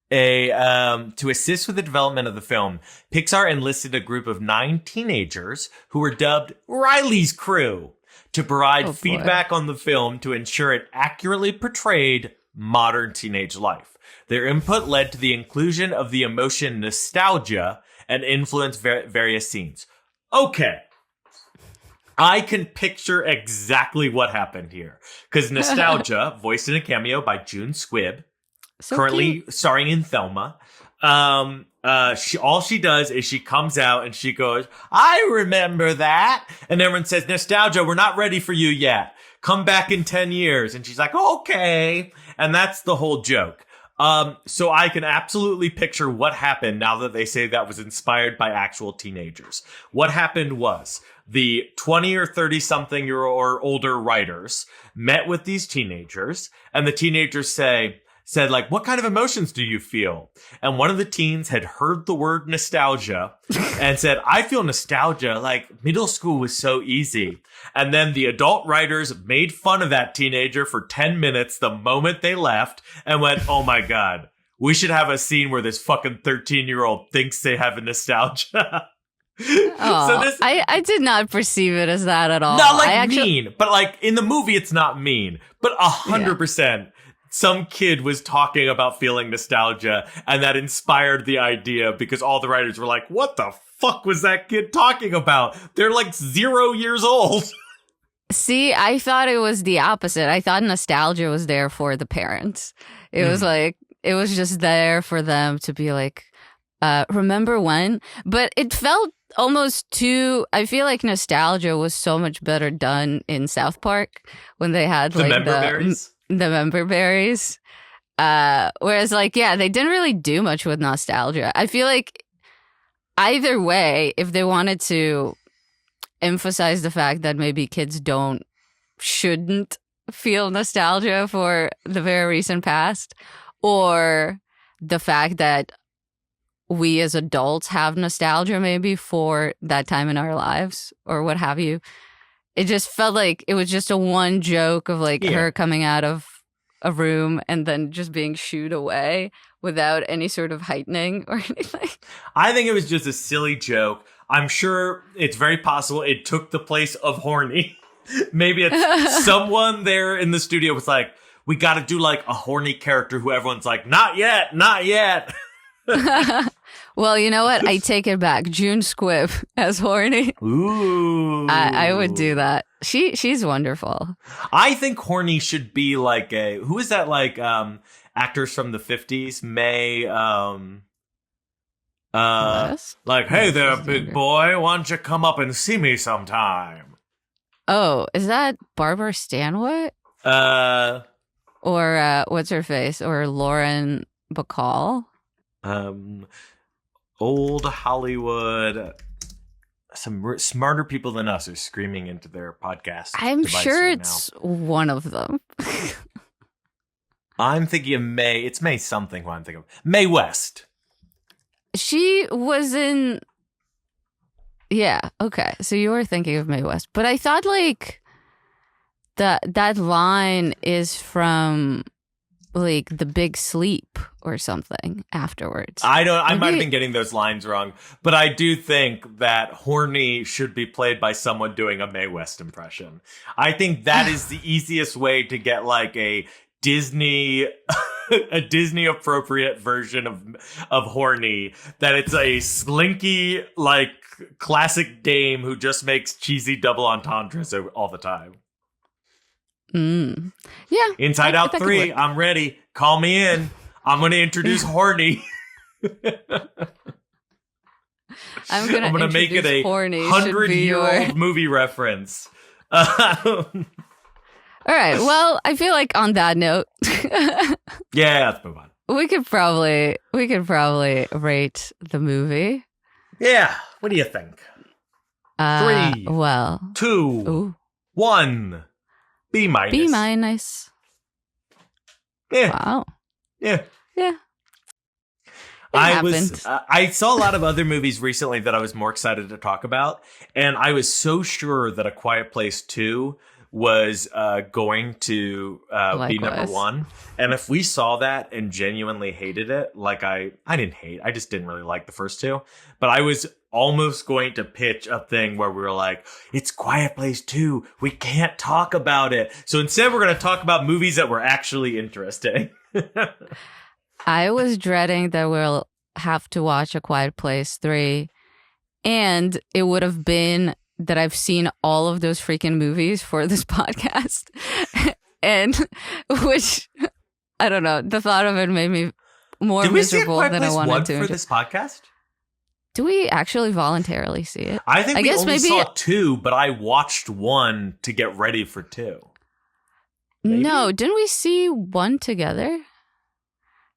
To assist with the development of the film, Pixar enlisted a group of 9 teenagers who were dubbed Riley's Crew to provide feedback on the film to ensure it accurately portrayed modern teenage life. Their input led to the inclusion of the emotion nostalgia and influenced various scenes. Okay. I can picture exactly what happened here. Because nostalgia, voiced in a cameo by June Squibb, currently starring in Thelma. All she does is she comes out and she goes, I remember that. And everyone says, nostalgia, we're not ready for you yet. Come back in 10 years. And she's like, okay. And that's the whole joke. So I can absolutely picture what happened now that they say that was inspired by actual teenagers. What happened was the 20 or 30 something year or older writers met with these teenagers and the teenagers said, what kind of emotions do you feel? And one of the teens had heard the word nostalgia and said, I feel nostalgia. Middle school was so easy. And then the adult writers made fun of that teenager for 10 minutes the moment they left and went, oh my God, we should have a scene where this fucking 13-year-old thinks they have a nostalgia. Oh, this I did not perceive it as that at all. not like I actually, mean, but like in the movie, it's not mean, but 100%. Some kid was talking about feeling nostalgia, and that inspired the idea because all the writers were like, what the fuck was that kid talking about? They're like 0 years old. See, I thought it was the opposite. I thought nostalgia was there for the parents. It was like, it was just there for them to be like, remember when? But it felt almost too, I feel like nostalgia was so much better done in South Park when they had The like member berries? the member berries. Whereas like, yeah, they didn't really do much with nostalgia. I feel like either way, if they wanted to emphasize the fact that maybe kids shouldn't feel nostalgia for the very recent past, or the fact that we as adults have nostalgia maybe for that time in our lives or what have you. It just felt like it was just a one joke of like her coming out of a room and then just being shooed away without any sort of heightening or anything. I think it was just a silly joke. I'm sure it's very possible it took the place of horny. Maybe it's someone there in the studio was like, we got to do like a horny character who everyone's like, not yet, not yet. Well, you know what? I take it back. June Squibb as horny. Ooh. I would do that. She's wonderful. I think horny should be like who is that like actors from the 50s? Like, hey there, big boy, why don't you come up and see me sometime? Oh, is that Barbara Stanwyck? Or what's her face? Or Lauren Bacall? Old Hollywood. Some smarter people than us are screaming into their podcast. I'm sure it's one of them. I'm thinking of Mae. It's Mae something who I'm thinking of. Mae West. She was in... Yeah, okay. So you were thinking of Mae West. But I thought, like, that line is from, like, The Big Sleep or something afterwards. I might have been getting those lines wrong. But I do think that horny should be played by someone doing a Mae West impression. I think that is the easiest way to get, like, a Disney appropriate version of horny, that it's a slinky like classic dame who just makes cheesy double entendres all the time. Yeah. Inside Out 3, I'm ready. Call me in. I'm going to introduce horny. I'm going to make it a 100-year-old movie reference. All right. Well, I feel like on that note, yeah, let's move on. We could probably rate the movie. Yeah. What do you think? 3, 2, 1. B minus. B minus. Yeah. Wow. Yeah. Yeah. I saw a lot of other movies recently that I was more excited to talk about, and I was so sure that A Quiet Place 2 was going to be number 1. And if we saw that and genuinely hated it, like I just didn't really like the first 2, but I was almost going to pitch a thing where we were like, it's Quiet Place 2, we can't talk about it. So instead we're going to talk about movies that were actually interesting. I was dreading that we'll have to watch A Quiet Place 3, and it would have been that I've seen all of those freaking movies for this podcast. And which, I don't know, the thought of it made me more miserable than I wanted to. For this podcast? Do we actually voluntarily see it? I think we only saw 2, but I watched 1 to get ready for 2. Maybe? No, didn't we see 1 together? I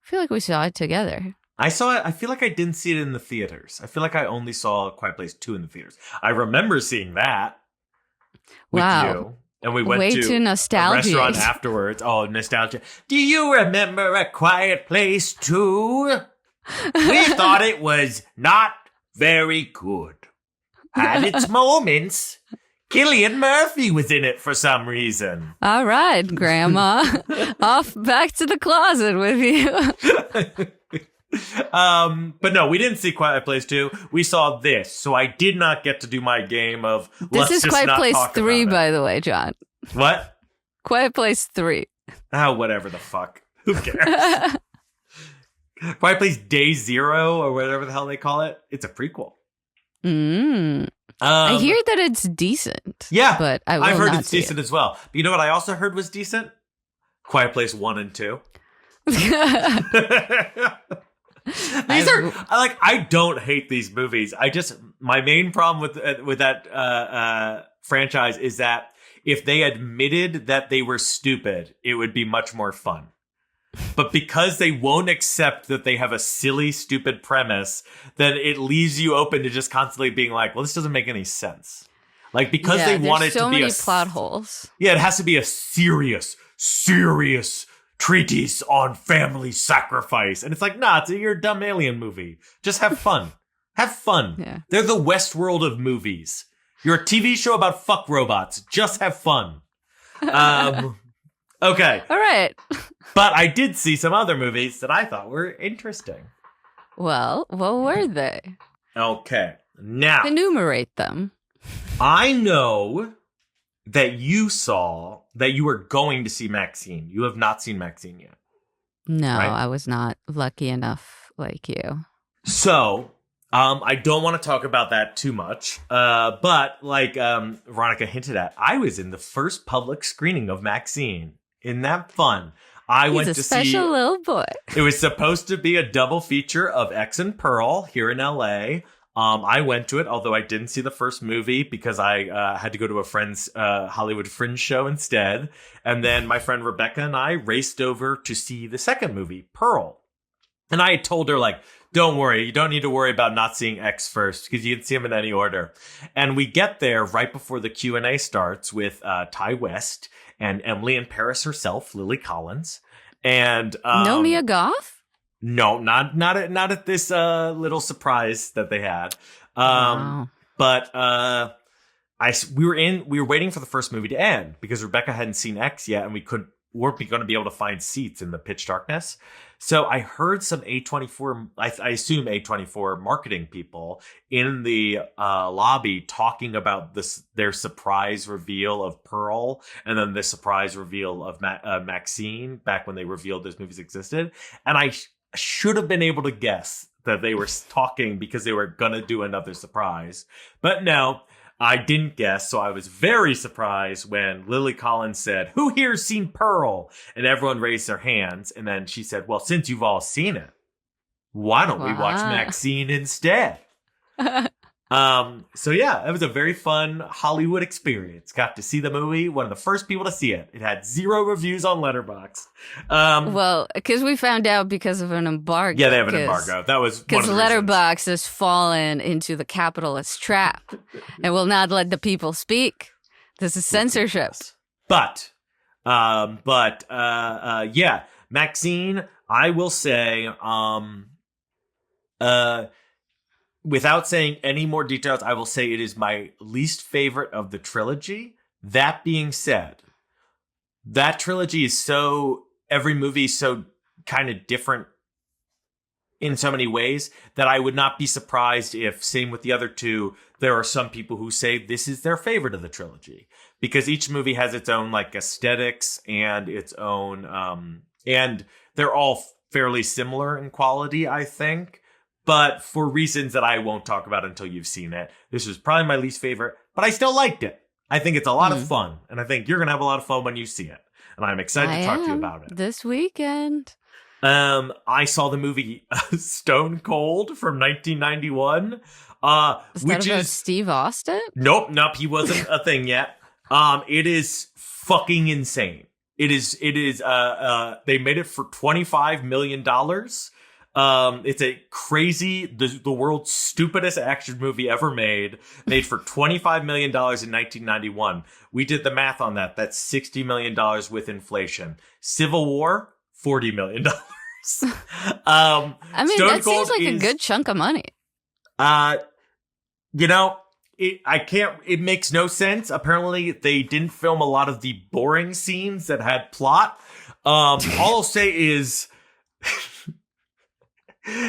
feel like we saw it together. I saw it. I feel like I didn't see it in the theaters. I feel like I only saw Quiet Place 2 in the theaters. I remember seeing that with you. And we went to a restaurant afterwards. Oh, nostalgia. Do you remember A Quiet Place 2? We thought it was not very good. Had its moments. Cillian Murphy was in it for some reason. All right, Grandma. Off back to the closet with you. But no, we didn't see Quiet Place 2. We saw this. So I did not get to do my game of This is Quiet Place 3, by the way, John. What? Quiet Place 3. Oh, whatever the fuck. Who cares? Quiet Place Day Zero or whatever the hell they call it. It's a prequel. I hear that it's decent. Yeah, but I've heard it's decent as well. But you know what I also heard was decent? Quiet Place 1 and 2. These are like, I don't hate these movies. My main problem with that franchise is that if they admitted that they were stupid, it would be much more fun. But because they won't accept that they have a silly, stupid premise, then it leaves you open to just constantly being like, well, this doesn't make any sense. Like, because they want it to be many plot holes. Yeah, it has to be a serious treatise on family sacrifice. And it's like, nah, it's your dumb alien movie. Just have fun. Have fun. Yeah. They're the Westworld of movies. You're a TV show about fuck robots. Just have fun. Okay. All right. But I did see some other movies that I thought were interesting. Well, what were they? Okay. Now, enumerate them. I know that you were going to see Maxine. You have not seen Maxine yet. No, right? I was not lucky enough like you. So, I don't want to talk about that too much. But like Veronica hinted at, I was in the first public screening of Maxine. Isn't that fun? He's a special little boy. It was supposed to be a double feature of X and Pearl here in LA. I went to it, although I didn't see the first movie because I had to go to a friend's Hollywood Fringe show instead. And then my friend Rebecca and I raced over to see the second movie, Pearl. And I had told her, like, don't worry, you don't need to worry about not seeing X first because you can see them in any order. And we get there right before the Q&A starts with Ty West and Emily in Paris herself, Lily Collins. And no Mia Goth? No, not at this little surprise that they had. Wow. But we were waiting for the first movie to end because Rebecca hadn't seen X yet, and weren't going to be able to find seats in the pitch darkness. So I heard some A24, I assume A24 marketing people in the lobby talking about their surprise reveal of Pearl and then the surprise reveal of Maxine back when they revealed those movies existed. And I should have been able to guess that they were talking because they were going to do another surprise. But no, I didn't guess, so I was very surprised when Lily Collins said, "Who here's seen Pearl?" And everyone raised their hands. And then she said, "Well, since you've all seen it, why don't we watch Maxine instead?" So yeah, it was a very fun Hollywood experience. Got to see the movie. One of the first people to see it. It had 0 reviews on Letterboxd. Well, because we found out because of an embargo. Yeah, they have an embargo. That was because Letterboxd has fallen into the capitalist trap and will not let the people speak. This is censorship. But yeah, Maxine. I will say, without saying any more details, I will say it is my least favorite of the trilogy. That being said, that trilogy is every movie is so kind of different in so many ways that I would not be surprised if, same with the other two, there are some people who say this is their favorite of the trilogy. Because each movie has its own like aesthetics and its own, and they're all fairly similar in quality, I think. But for reasons that I won't talk about until you've seen it, this was probably my least favorite, but I still liked it. I think it's a lot of fun, and I think you're going to have a lot of fun when you see it. And I'm excited to talk to you about it. This weekend. I saw the movie Stone Cold from 1991. Is that about Steve Austin? Nope, he wasn't a thing yet. It is fucking insane. It is, they made it for $25 million. It's a crazy, the world's stupidest action movie ever made for $25 million in 1991. We did the math on that. That's $60 million with inflation. Civil War, $40 million. I mean, that seems like a good chunk of money. It makes no sense. Apparently they didn't film a lot of the boring scenes that had plot. All I'll say is,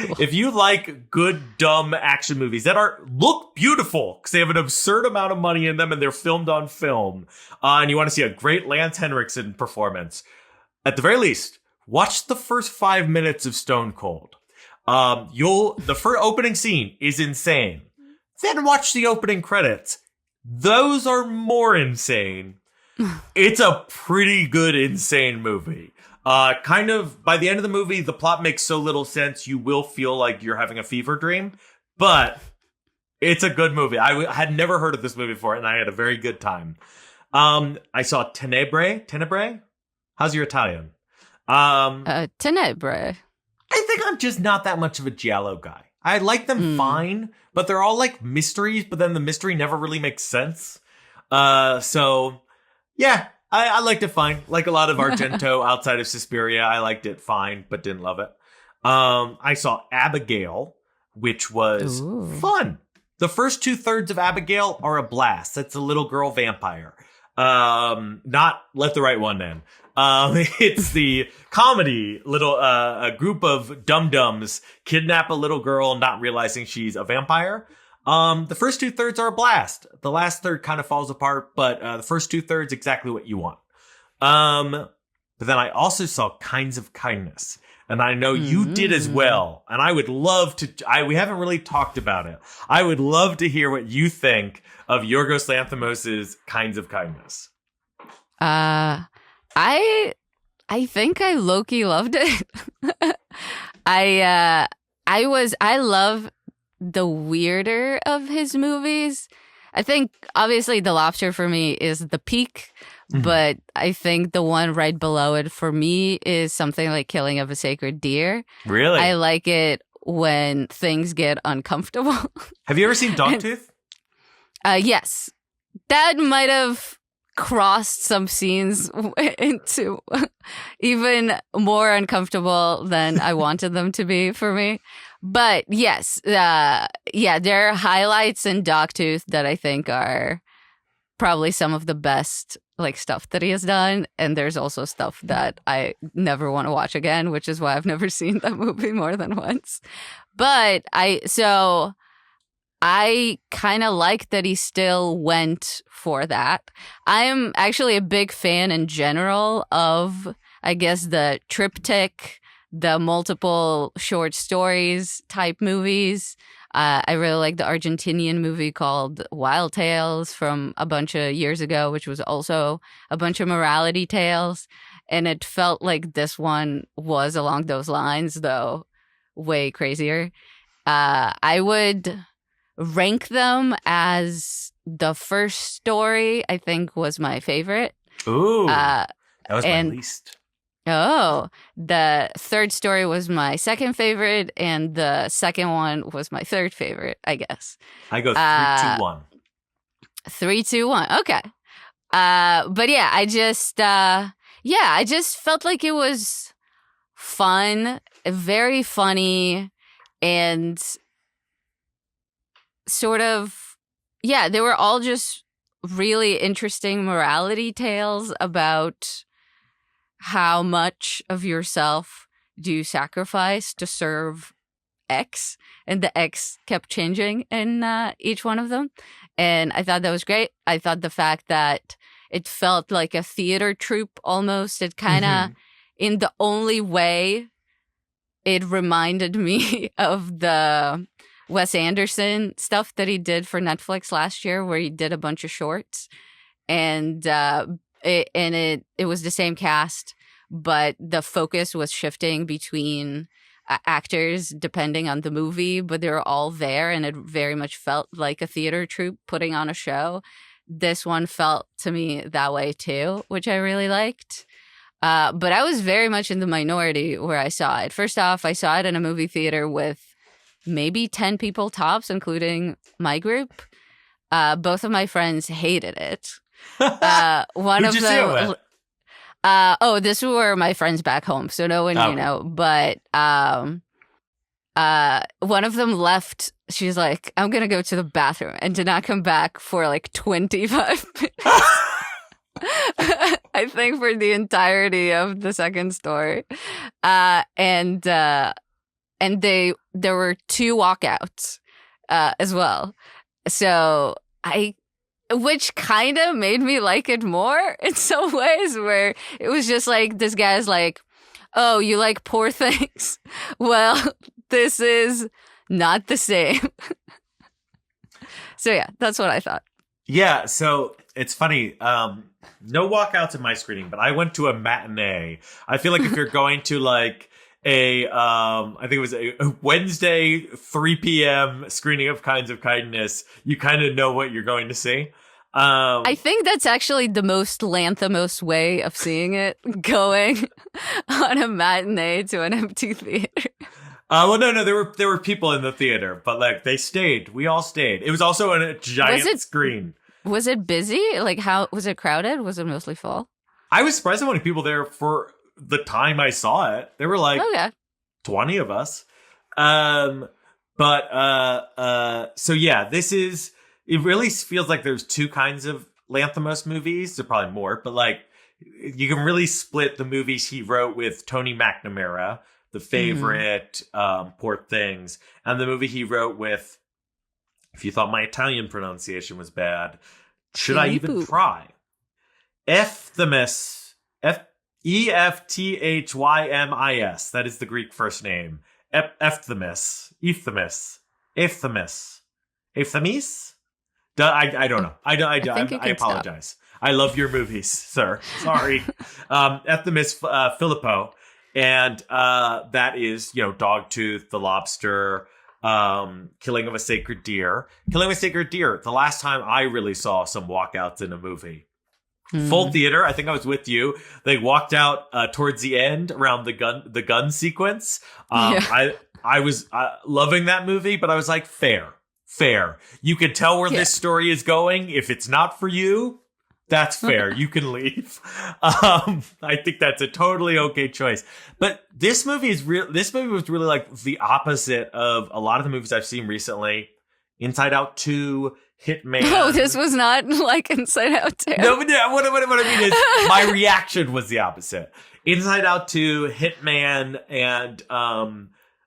Cool. If you like good, dumb action movies that look beautiful because they have an absurd amount of money in them and they're filmed on film, and you want to see a great Lance Henriksen performance, at the very least, watch the first 5 minutes of Stone Cold. The first opening scene is insane. Then watch the opening credits. Those are more insane. It's a pretty good, insane movie. Kind of, by the end of the movie, the plot makes so little sense, you will feel like you're having a fever dream. But it's a good movie. I had never heard of this movie before, and I had a very good time. I saw Tenebrae. Tenebrae? How's your Italian? Tenebrae. I think I'm just not that much of a giallo guy. I like them fine, but they're all like mysteries, but then the mystery never really makes sense. So, yeah, I liked it fine. Like a lot of Argento outside of Suspiria, I liked it fine, but didn't love it. I saw Abigail, which was fun. The first 2/3 of Abigail are a blast. That's a little girl vampire. Not Let the Right One In. It's the comedy a group of dum-dums kidnap a little girl not realizing she's a vampire. The first 2/3 are a blast. The last third kind of falls apart, but the first 2/3 exactly what you want. But then I also saw Kinds of Kindness, and I know you did as well. And I would love to. We haven't really talked about it. I would love to hear what you think of Yorgos Lanthimos' Kinds of Kindness. I think I low-key loved it. I love the weirder of his movies. I think obviously The Lobster for me is the peak, but I think the one right below it for me is something like Killing of a Sacred Deer. Really? I like it when things get uncomfortable. Have you ever seen Dogtooth? Yes. That might have crossed some scenes into even more uncomfortable than I wanted them to be for me. But yes, there are highlights in Dogtooth that I think are probably some of the best like stuff that he has done. And there's also stuff that I never want to watch again, which is why I've never seen that movie more than once. But I kind of like that he still went for that. I am actually a big fan in general of, I guess, the triptych, the multiple short stories type movies. I really like the Argentinian movie called Wild Tales from a bunch of years ago, which was also a bunch of morality tales. And it felt like this one was along those lines, though way crazier. I would rank them as the first story, I think, was my favorite. Ooh, that was my least. Oh, the third story was my second favorite, and the second one was my third favorite, I guess. I go 3-2-1. 3-2-1. Okay. But yeah, I just felt like it was fun, very funny, and sort of, they were all just really interesting morality tales about how much of yourself do you sacrifice to serve X, and the X kept changing in each one of them. And I thought that was great. I thought the fact that it felt like a theater troupe almost, it kind of, in the only way, it reminded me of the Wes Anderson stuff that he did for Netflix last year, where he did a bunch of shorts, and it was the same cast, but the focus was shifting between actors depending on the movie, but they were all there, and it very much felt like a theater troupe putting on a show. This one felt to me that way too, which I really liked. But I was very much in the minority where I saw it. First off, I saw it in a movie theater with maybe 10 people tops, including my group. Both of my friends hated it. One Who'd of you see it with? This were my friends back home, so no one, but one of them left. She's like, I'm gonna go to the bathroom, and did not come back for like 25 minutes. I think for the entirety of the second story. And and there were 2 walkouts as well. So which kind of made me like it more in some ways, where it was just like, this guy's like, oh, you like Poor Things? Well, this is not the same. So yeah, that's what I thought. Yeah, so it's funny. No walkouts in my screening, but I went to a matinee. I feel like if you're going to like I think it was a Wednesday 3 p.m. screening of Kinds of Kindness, you kind of know what you're going to see. I think that's actually the most Lanthimos way of seeing it, going on a matinee to an empty theater. Well, no, there were people in the theater, but like they stayed. We all stayed. It was also on a giant screen. Was it busy? Like, how was it crowded? Was it mostly full? I was surprised how many people there for the time I saw it. There were like 20 of us. So yeah, it really feels like there's 2 kinds of Lanthimos movies. There are probably more, but like you can really split the movies he wrote with Tony McNamara, The Favorite, Poor Things, and the movie he wrote with, if you thought my Italian pronunciation was bad, should I even try? Efthymis. Efthymis. That is the Greek first name. Efthymis. I don't know. I apologize. I love your movies, sir. Sorry. Efthymis Filippo. And that is, Dogtooth, The Lobster, Killing of a Sacred Deer. Killing of a Sacred Deer, the last time I really saw some walkouts in a movie. Full theater. I think I was with you. They walked out towards the end around the gun sequence. I was loving that movie, but I was like, fair. You can tell where this story is going. If it's not for you, that's fair. You can leave. I think that's a totally okay choice. But this movie was really like the opposite of a lot of the movies I've seen recently. Inside Out 2, Hitman. Oh, this was not like Inside Out 2. No, but yeah, what I mean is my reaction was the opposite. Inside Out 2, Hitman, and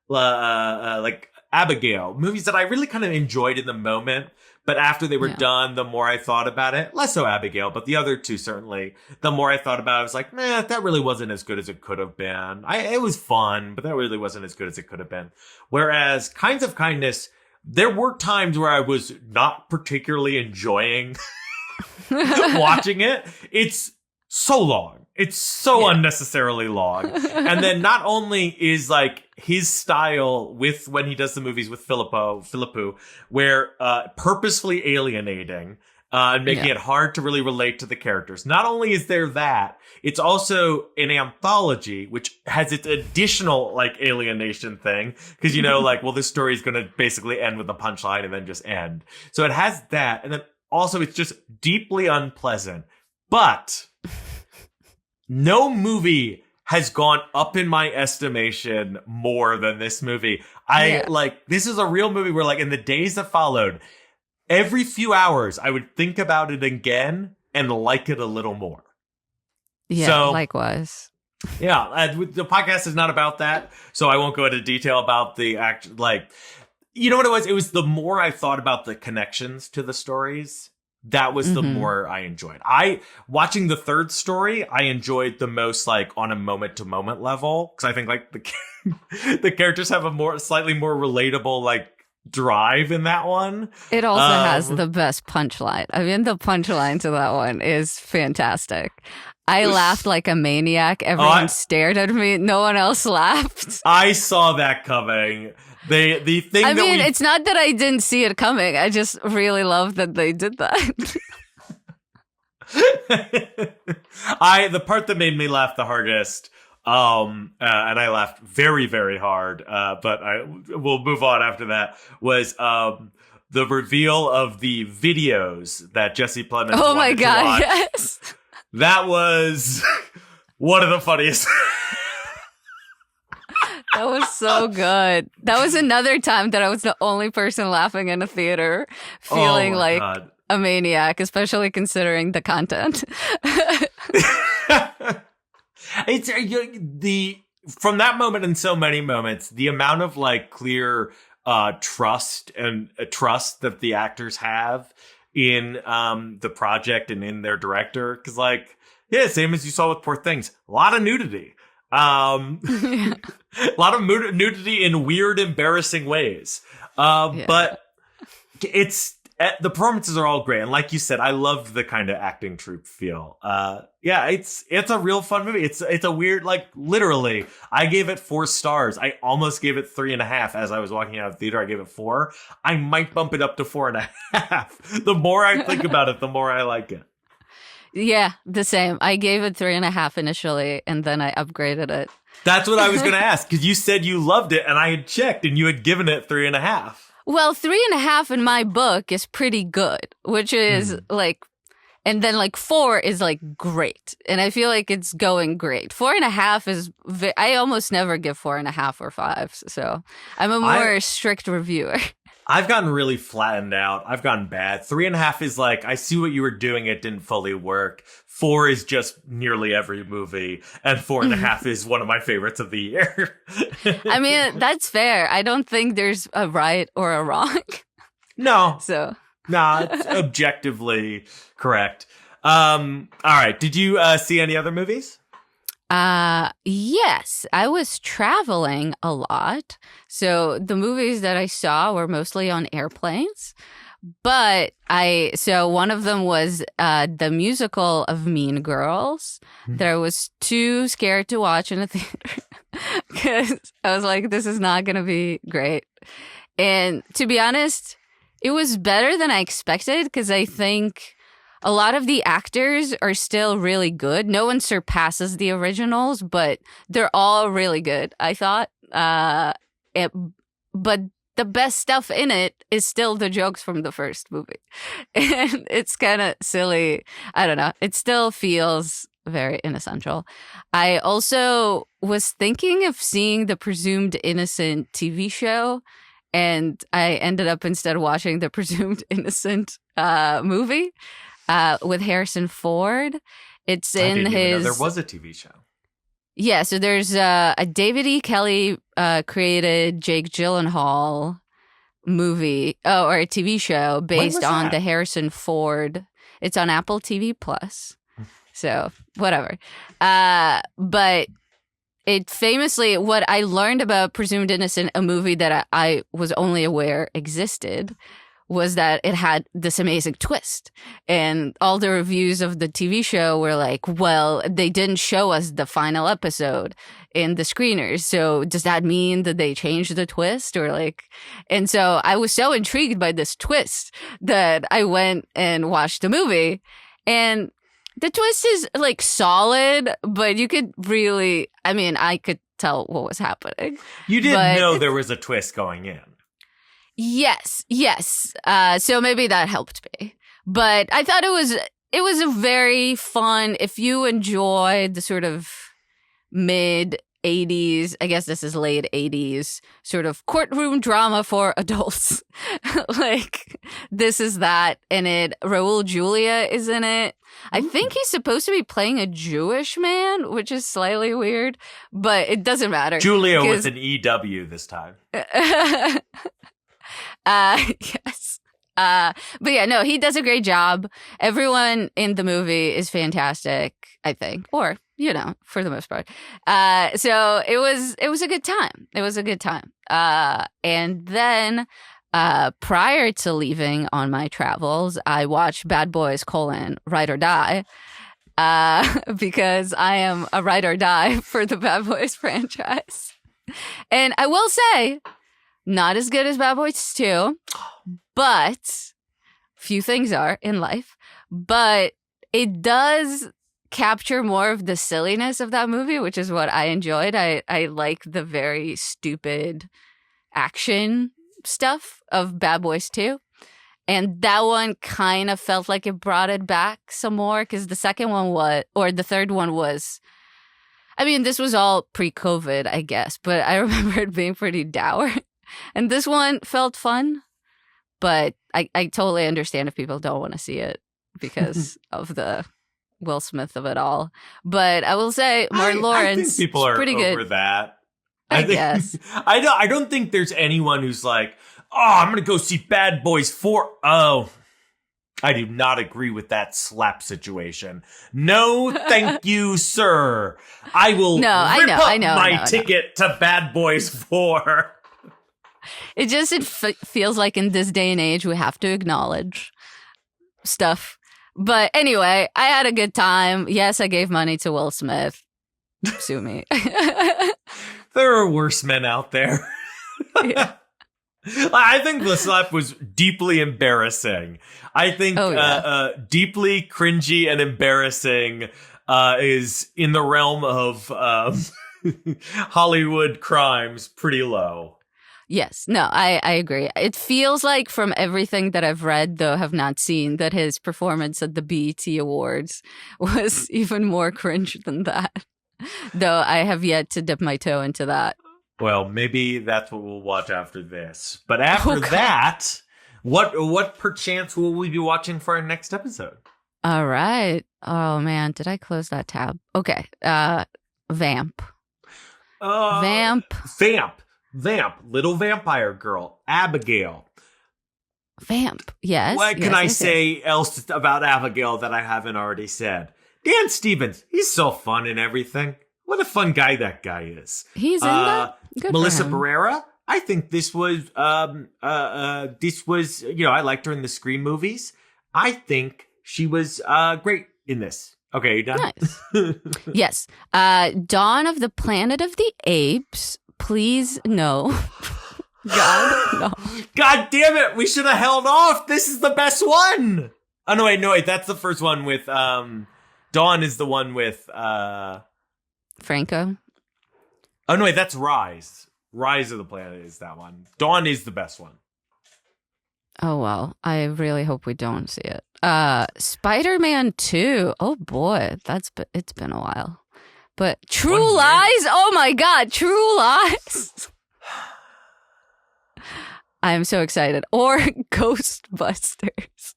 like Abigail. Movies that I really kind of enjoyed in the moment. But after they were done, the more I thought about it, less so Abigail, but the other 2 certainly, the more I thought about it, I was like, that really wasn't as good as it could have been. It was fun, but that really wasn't as good as it could have been. Whereas Kinds of Kindness, there were times where I was not particularly enjoying watching it. It's so long. It's so unnecessarily long. And then not only is like his style with when he does the movies with Philippou, where purposefully alienating and making it hard to really relate to the characters. Not only is there that, it's also an anthology, which has its additional like alienation thing. Because, like, well, this story is going to basically end with a punchline and then just end. So it has that. And then also it's just deeply unpleasant. But no movie has gone up in my estimation more than this movie. This is a real movie where like in the days that followed, every few hours I would think about it again and like it a little more. Yeah, so, likewise. Yeah, the podcast is not about that, so I won't go into detail about the act. Like, you know what it was? It was the more I thought about the connections to the stories, that was the more I enjoyed. Watching the third story, I enjoyed the most, like, on a moment-to-moment level, because I think, like, the characters have a slightly more relatable, like, drive in that one. It also has the best punchline. I mean, the punchline to that one is fantastic. I laughed like a maniac. Everyone stared at me. No one else laughed. I saw that coming. The thing. I mean, it's not that I didn't see it coming. I just really love that they did that. The part that made me laugh the hardest, and I laughed very, very hard. But we'll move on after that. Was the reveal of the videos that Jesse Plemons. Oh my God! Yes. That was one of the funniest. That was so good. That was another time that I was the only person laughing in a theater, feeling like a maniac, especially considering the content. It's from that moment and so many moments, the amount of like clear trust and trust that the actors have in the project and in their director, because like, yeah, same as you saw with Poor Things, a lot of nudity. A lot of nudity in weird, embarrassing ways. But the performances are all great. And like you said, I loved the kind of acting troupe feel. Yeah, it's a real fun movie. It's a weird, like literally, I gave it 4 stars. I almost gave it 3.5 as I was walking out of the theater. I gave it 4. I might bump it up to 4.5. The more I think about it, the more I like it. Yeah, the same. I gave it 3.5 initially, and then I upgraded it. That's what I was going to ask, because you said you loved it, and I had checked, and you had given it 3.5. Well, 3.5 in my book is pretty good, which is like, and then like 4 is like great, and I feel like it's going great. 4.5 is I almost never give 4.5 or 5, so I'm a more strict reviewer. I've gotten really flattened out. I've gotten bad. 3.5 is like, I see what you were doing. It didn't fully work. 4 is just nearly every movie. And 4.5 is one of my favorites of the year. I mean, that's fair. I don't think there's a right or a wrong. No. So. Nah, it's objectively correct. All right. Did you see any other movies? Yes, I was traveling a lot. So the movies that I saw were mostly on airplanes. But so one of them was the musical of Mean Girls that I was too scared to watch in a theater because I was like, this is not going to be great. And to be honest, it was better than I expected because I think a lot of the actors are still really good. No one surpasses the originals, but they're all really good, I thought. But the best stuff in it is still the jokes from the first movie. And it's kind of silly. I don't know. It still feels very inessential. I also was thinking of seeing the Presumed Innocent TV show, and I ended up instead watching the Presumed Innocent movie. With Harrison Ford. It's in didn't his. Even know there was a TV show. Yeah, so there's a David E. Kelly created Jake Gyllenhaal movie, or a TV show based on the Harrison Ford. It's on Apple TV Plus. So whatever. But it famously, what I learned about Presumed Innocent, a movie that I was only aware existed, was that it had this amazing twist. And all the reviews of the TV show were like, well, they didn't show us the final episode in the screeners. So does that mean that they changed the twist? Or like, and so I was so intrigued by this twist that I went and watched the movie. And the twist is like solid, but you could really, I mean, I could tell what was happening. You didn't know there was a twist going in. Yes. So maybe that helped me. But I thought it was a very fun, if you enjoy the sort of mid 80s, I guess this is late 80s, sort of courtroom drama for adults. Like, this is that. And Raul Julia is in it. I think he's supposed to be playing a Jewish man, which is slightly weird, but it doesn't matter. Julia with an EW this time. Yes. But yeah, no, he does a great job. Everyone in the movie is fantastic, I think, or, you know, for the most part. So it was a good time. It was a good time. And then, prior to leaving on my travels, I watched Bad Boys: Ride or Die, because I am a ride or die for the Bad Boys franchise. And I will say, not as good as Bad Boys 2, but few things are in life. But it does capture more of the silliness of that movie, which is what I enjoyed. I like the very stupid action stuff of Bad Boys 2. And that one kind of felt like it brought it back some more, because the second one the third one was, I mean, this was all pre-COVID, I guess, but I remember it being pretty dour. And this one felt fun, but I totally understand if people don't want to see it because of the Will Smith of it all. But I will say, Martin Lawrence, I think people are pretty over good. that. I guess. I don't think there's anyone who's like, oh, I'm going to go see Bad Boys 4. Oh, I do not agree with that slap situation. No, thank you, sir. I will rip up my ticket to Bad Boys 4. It just feels like in this day and age, we have to acknowledge stuff. But anyway, I had a good time. Yes, I gave money to Will Smith. Sue me. There are worse men out there. Yeah. I think the slap was deeply embarrassing. I think deeply cringy and embarrassing is in the realm of Hollywood crimes pretty low. Yes. No, I agree. It feels like from everything that I've read, though have not seen, that his performance at the BET Awards was even more cringe than that. Though I have yet to dip my toe into that. Well, maybe that's what we'll watch after this. But after that, what perchance will we be watching for our next episode? All right. Oh, man. Did I close that tab? Okay. Vamp. Vamp. Little vampire girl. Abigail. Vamp. Yes. What can I say else about Abigail that I haven't already said? Dan Stevens. He's so fun and everything. What a fun guy that guy is. He's in that. Good Melissa for him. Barrera. I think this was, I liked her in the Scream movies. I think she was great in this. Okay, you done? Nice. Yes. Dawn of the Planet of the Apes. Please, no. God, no. God damn it. We should have held off. This is the best one. Oh, no, wait. That's the first one with, Dawn is the one with, Franco. Oh, no, wait, that's Rise. Rise of the Planet is that one. Dawn is the best one. Oh, well, I really hope we don't see it. Spider-Man 2. Oh, boy, it's been a while. But True Lies? Oh, my God, True Lies. I am so excited. Or Ghostbusters.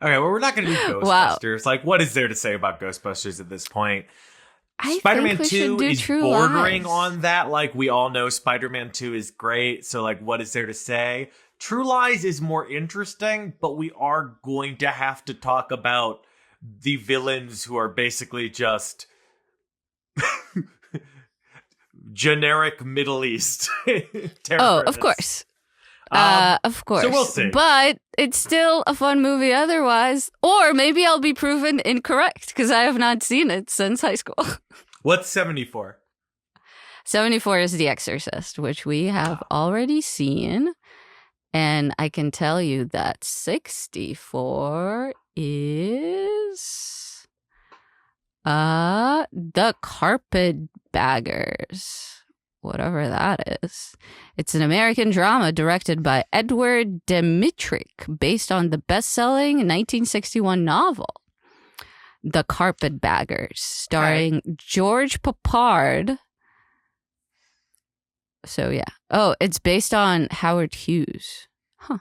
Okay, well, we're not going to do Ghostbusters. Wow. Like, what is there to say about Ghostbusters at this point? Spider-Man 2 is bordering on that. Like, we all know Spider-Man 2 is great. So, like, what is there to say? True Lies is more interesting, but we are going to have to talk about the villains who are basically just generic Middle East terrorists. Oh, of course. Of course. So we'll see. But it's still a fun movie otherwise. Or maybe I'll be proven incorrect because I have not seen it since high school. What's 74? 74 is The Exorcist, which we have already seen. And I can tell you that 64 is The Carpetbaggers. Whatever that is. It's an American drama directed by Edward Dmytryk based on the best-selling 1961 novel, The Carpetbaggers, starring George Papard. So, yeah. Oh, it's based on Howard Hughes. Huh.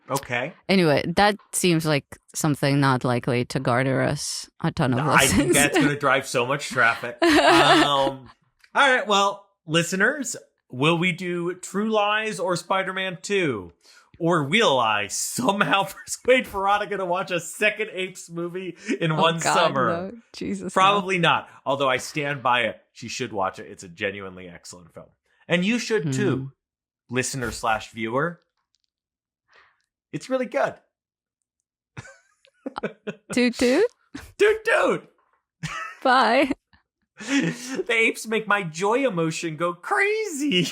Okay. Anyway, that seems like something not likely to garner us a ton of listens. I think that's going to drive so much traffic. All right, well, listeners, will we do True Lies or Spider-Man 2? Or will I somehow persuade Veronica to watch a second Apes movie in one summer? No. Jesus. Probably not. Although I stand by it. She should watch it. It's a genuinely excellent film. And you should too, listener/viewer. It's really good. Toot toot. Toot toot. Bye. The apes make my joy emotion go crazy.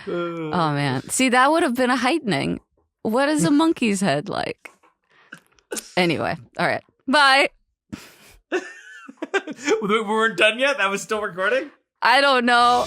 Oh, man. See, that would have been a heightening. What is a monkey's head like? Anyway. All right. Bye. We weren't done yet? That was still recording? I don't know.